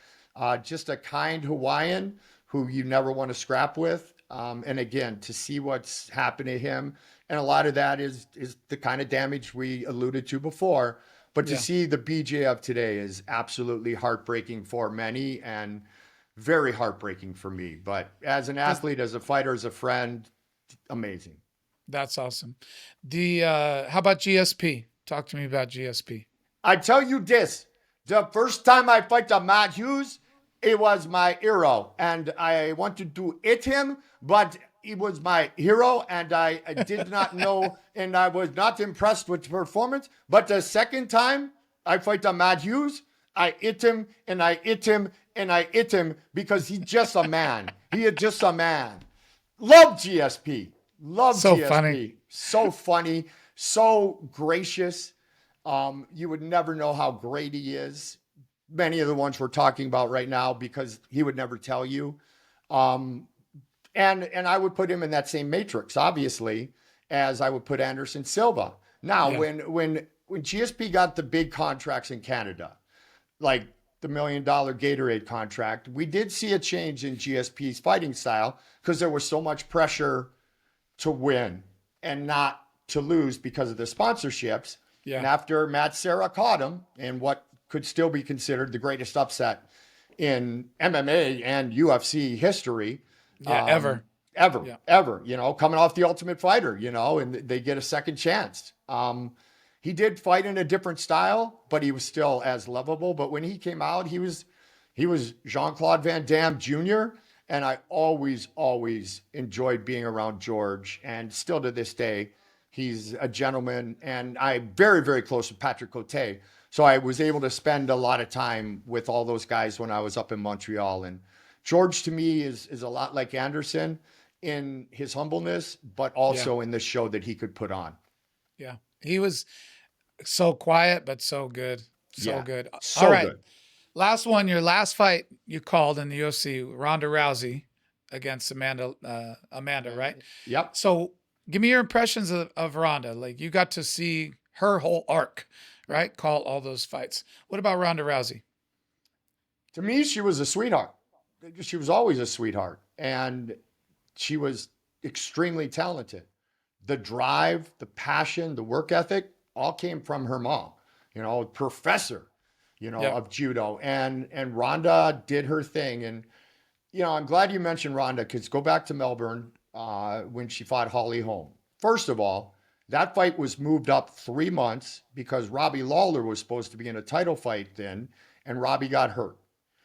Just a kind Hawaiian who you never want to scrap with. And again, to see what's happened to him, and a lot of that is the kind of damage we alluded to before. But to Yeah. see the BJ of today is absolutely heartbreaking for many and very heartbreaking for me. But as an athlete, as a fighter, as a friend, amazing. That's awesome. How about GSP? Talk to me about GSP. I tell you this, the first time I fight the Matt Hughes, it was my hero. And I wanted to hit him, but he was my hero. And I did not know, and I was not impressed with the performance. But the second time I fight the Matt Hughes, I hit him and I hit him and I hit him because he's just a man. He is just a man. Love GSP. Love So GSP. funny. So funny. So gracious. You would never know how great he is. Many of the ones we're talking about right now, because he would never tell you. And I would put him in that same matrix, obviously, as I would put Anderson Silva. Now, Yeah. when GSP got the big contracts in Canada, like the $1 million Gatorade contract, we did see a change in GSP's fighting style because there was so much pressure to win and not to lose because of the sponsorships. Yeah. And after Matt Serra caught him in what could still be considered the greatest upset in MMA and UFC history. Yeah. Ever. Yeah. Ever, coming off the Ultimate Fighter, and they get a second chance. He did fight in a different style, but he was still as lovable. But when he came out, he was Jean-Claude Van Damme Jr. And I always, always enjoyed being around George. And still to this day, he's a gentleman. And I'm very, very close with Patrick Cote. So I was able to spend a lot of time with all those guys when I was up in Montreal. And George, to me, is a lot like Anderson in his humbleness, but also in the show that he could put on. Yeah. He was so quiet, but so good. So Yeah, good. so All right. good. Last one, your last fight you called in the UFC, Ronda Rousey against Amanda, right? Yep. So give me your impressions of Ronda. Like, you got to see her whole arc, right? Call all those fights. What about Ronda Rousey? To me, she was a sweetheart. She was always a sweetheart. And she was extremely talented. The drive, the passion, the work ethic all came from her mom, professor, of judo. And Ronda did her thing. And, I'm glad you mentioned Ronda, because go back to Melbourne when she fought Holly Holm. First of all, that fight was moved up 3 months because Robbie Lawler was supposed to be in a title fight then, and Robbie got hurt.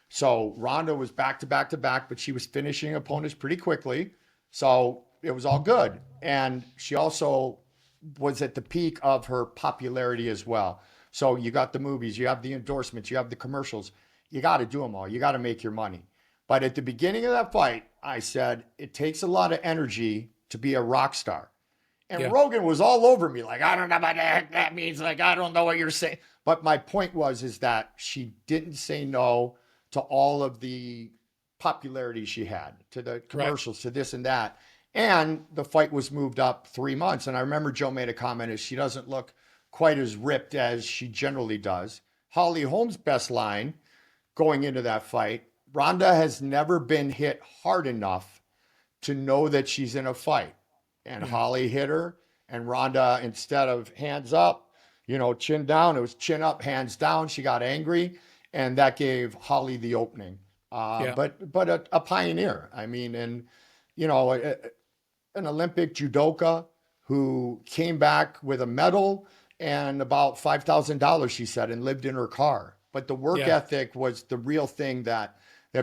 So Ronda was back to back to back, but she was finishing opponents pretty quickly. So it was all good. And she also was at the peak of her popularity as well. So you got the movies, you have the endorsements, you have the commercials. You got to do them all. You got to make your money. But at the beginning of that fight, I said, it takes a lot of energy to be a rock star. And Rogan was all over me, like, I don't know what that means. Like, I don't know what you're saying. But my point is that she didn't say no to all of the popularity she had, to the commercials, to this and that. And the fight was moved up 3 months. And I remember Joe made a comment as she doesn't look quite as ripped as she generally does. Holly Holm's best line going into that fight, Ronda has never been hit hard enough to know that she's in a fight. And Holly hit her, and Ronda, instead of hands up, chin down, it was chin up, hands down. She got angry, and that gave Holly the opening. But a pioneer. I mean, and an Olympic judoka who came back with a medal and about $5,000, she said, and lived in her car. But the work ethic was the real thing that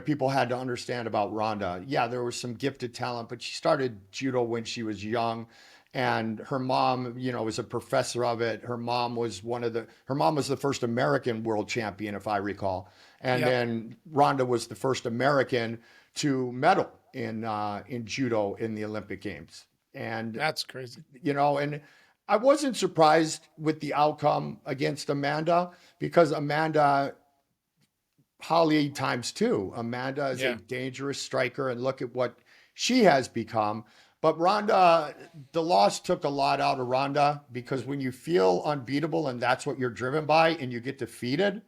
people had to understand about Ronda. Yeah, there was some gifted talent, but she started judo when she was young. And her mom, was a professor of it. Her mom was the first American world champion, if I recall. And then Ronda was the first American to medal in judo in the Olympic Games. And that's crazy. And I wasn't surprised with the outcome against Amanda, because Holly times two. Amanda is a dangerous striker, and look at what she has become. But Ronda, the loss took a lot out of Ronda, because when you feel unbeatable and that's what you're driven by and you get defeated,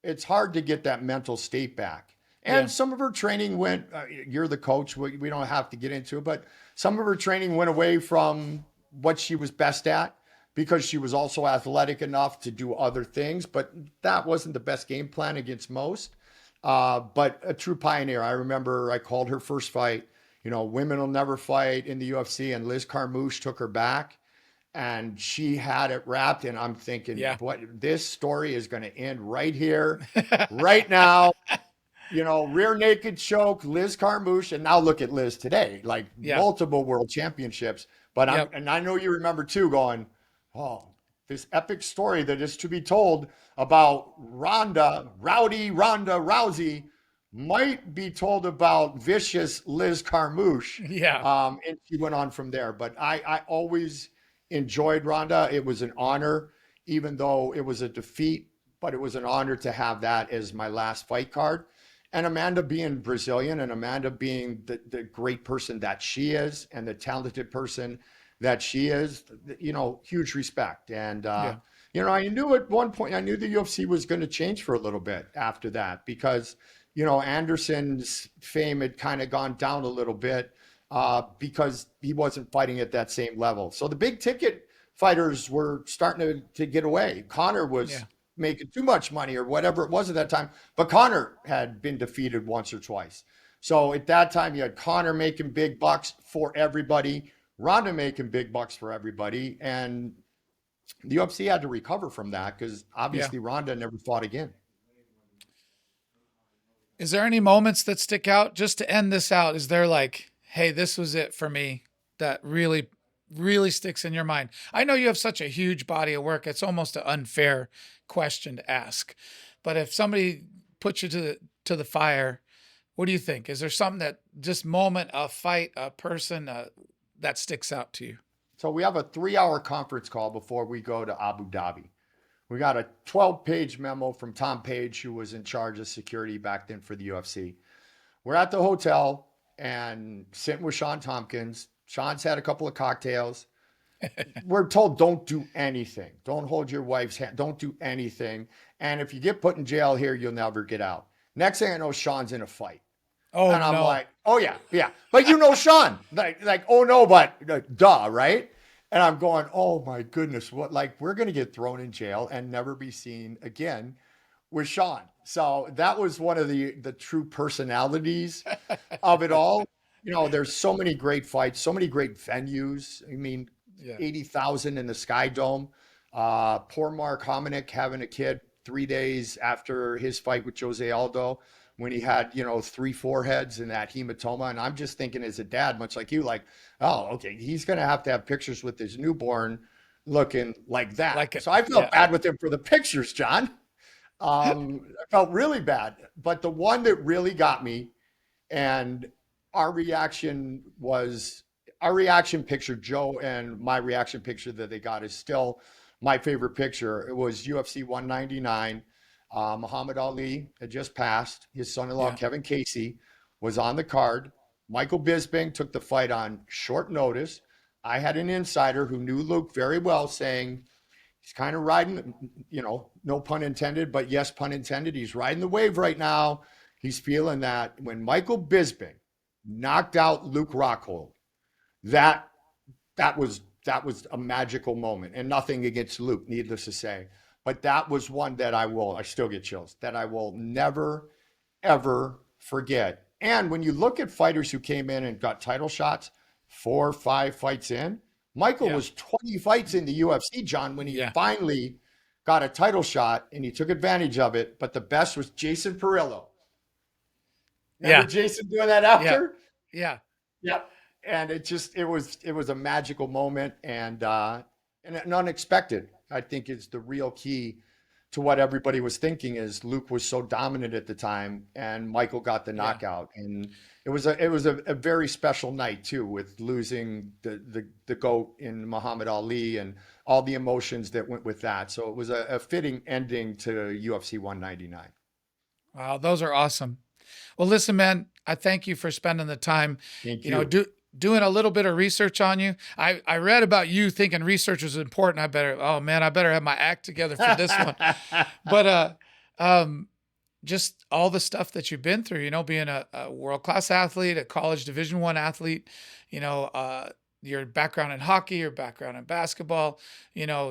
it's hard to get that mental state back. And some of her training went, you're the coach, we don't have to get into it, but some of her training went away from what she was best at, because she was also athletic enough to do other things, but that wasn't the best game plan against most. But a true pioneer. I remember I called her first fight, women will never fight in the UFC, and Liz Carmouche took her back, and she had it wrapped. And I'm thinking, what, this story is going to end right here, right now. Rear naked choke, Liz Carmouche, and now look at Liz today, like multiple world championships. But and I know you remember too, going, oh, this epic story that is to be told about rowdy Ronda Rousey might be told about vicious Liz Carmouche. And she went on from there. But I always enjoyed Ronda. It was an honor, even though it was a defeat, but it was an honor to have that as my last fight card. And Amanda being Brazilian, and Amanda being the great person that she is, and the talented person that she is, huge respect. And, I knew at one point, I knew the UFC was going to change for a little bit after that, because, Anderson's fame had kind of gone down a little bit because he wasn't fighting at that same level. So the big ticket fighters were starting to get away. Conor was making too much money or whatever it was at that time, but Conor had been defeated once or twice. So at that time, you had Conor making big bucks for everybody, Ronda making big bucks for everybody, and the UFC had to recover from that, because obviously Ronda never fought again. Is there any moments that stick out just to end this out? Is there like, hey, this was it for me, that really, really sticks in your mind? I know you have such a huge body of work. It's almost an unfair question to ask, but if somebody puts you to the fire, what do you think? Is there something that just moment, a fight, a person that sticks out to you? So we have a 3-hour conference call before we go to Abu Dhabi. We got a 12-page memo from Tom Page, who was in charge of security back then for the UFC. We're at the hotel and sitting with Sean Tompkins. Sean's had a couple of cocktails. We're told, don't do anything. Don't hold your wife's hand. Don't do anything. And if you get put in jail here, you'll never get out. Next thing I know, Sean's in a fight. Oh, and I'm no. like, oh, yeah. But Sean. Like, oh, no, but duh, right? And I'm going, oh, my goodness. What? Like, we're going to get thrown in jail and never be seen again with Sean. So that was one of the true personalities of it all. There's so many great fights, so many great venues. I mean, 80,000 in the Sky Dome. Poor Mark Hominick having a kid 3 days after his fight with Jose Aldo, when he had, 3 foreheads and that hematoma. And I'm just thinking as a dad, much like you, like, oh, okay, he's going to have pictures with his newborn, looking like that. Like it. So I felt bad with him for the pictures, John. I felt really bad. But the one that really got me, and our reaction picture, Joe and my reaction picture that they got is still my favorite picture. It was UFC 199. Muhammad Ali had just passed. His son-in-law, Kevin Casey, was on the card. Michael Bisping took the fight on short notice. I had an insider who knew Luke very well saying he's kind of riding, no pun intended, but yes, pun intended. He's riding the wave right now. He's feeling that. When Michael Bisping knocked out Luke Rockhold, that was a magical moment, and nothing against Luke, needless to say. But that was one that I still get chills, that I will never, ever forget. And when you look at fighters who came in and got title shots 4 or 5 fights in, Michael was 20 fights in the UFC, John, when he finally got a title shot and he took advantage of it. But the best was Jason Perillo. Remember Jason doing that after? Yeah. And it was a magical moment and unexpected. I think is the real key to what everybody was thinking is Luke was so dominant at the time and Michael got the knockout. And it was a very special night too, with losing the GOAT in Muhammad Ali and all the emotions that went with that. So it was a fitting ending to UFC 199. Wow. Those are awesome. Well, listen, man, I thank you for spending the time, Thank you. Doing a little bit of research on you. I read about you thinking research was important. I better have my act together for this one. But just all the stuff that you've been through, being a world-class athlete, a college Division I athlete, your background in hockey, your background in basketball,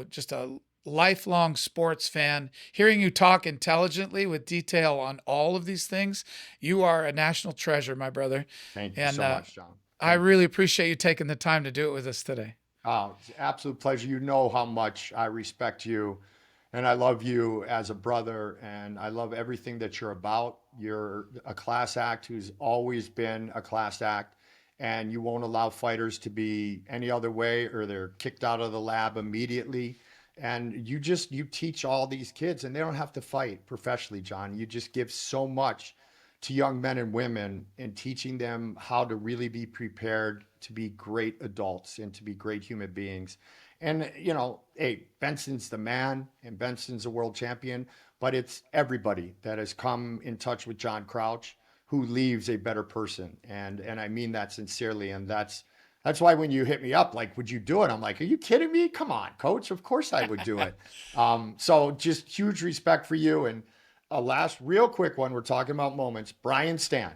just a lifelong sports fan, hearing you talk intelligently with detail on all of these things, you are a national treasure, my brother. Thank you so much, John. I really appreciate you taking the time to do it with us today. Oh, it's an absolute pleasure. You know how much I respect you and I love you as a brother and I love everything that you're about. You're a class act who's always been a class act and you won't allow fighters to be any other way or they're kicked out of the lab immediately. And you teach all these kids and they don't have to fight professionally, John. You just give so much to young men and women in teaching them how to really be prepared to be great adults and to be great human beings. And, hey, Benson's the man and Benson's a world champion, but it's everybody that has come in touch with John Crouch who leaves a better person. And I mean that sincerely. And that's why when you hit me up, like, would you do it? I'm like, are you kidding me? Come on, coach. Of course I would do it. So just huge respect for you. And a last real quick one, we're talking about moments. Brian Stan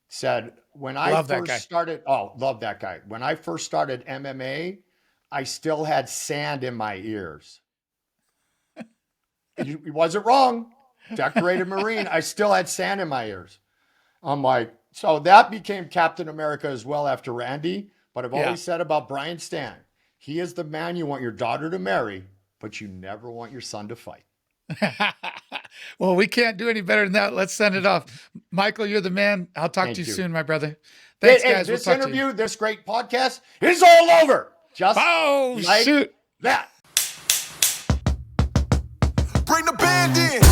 said, when I first started, love that guy. When I first started MMA, I still had sand in my ears. He wasn't wrong. Decorated Marine. I still had sand in my ears. I'm like, so that became Captain America as well after Randy. But I've always said about Brian Stan, he is the man you want your daughter to marry, but you never want your son to fight. Well, we can't do any better than that. Let's send it off. Michael, you're the man. I'll talk to you soon, my brother. Thanks, guys. This interview, this great podcast is all over. Just shoot that. Bring the band in.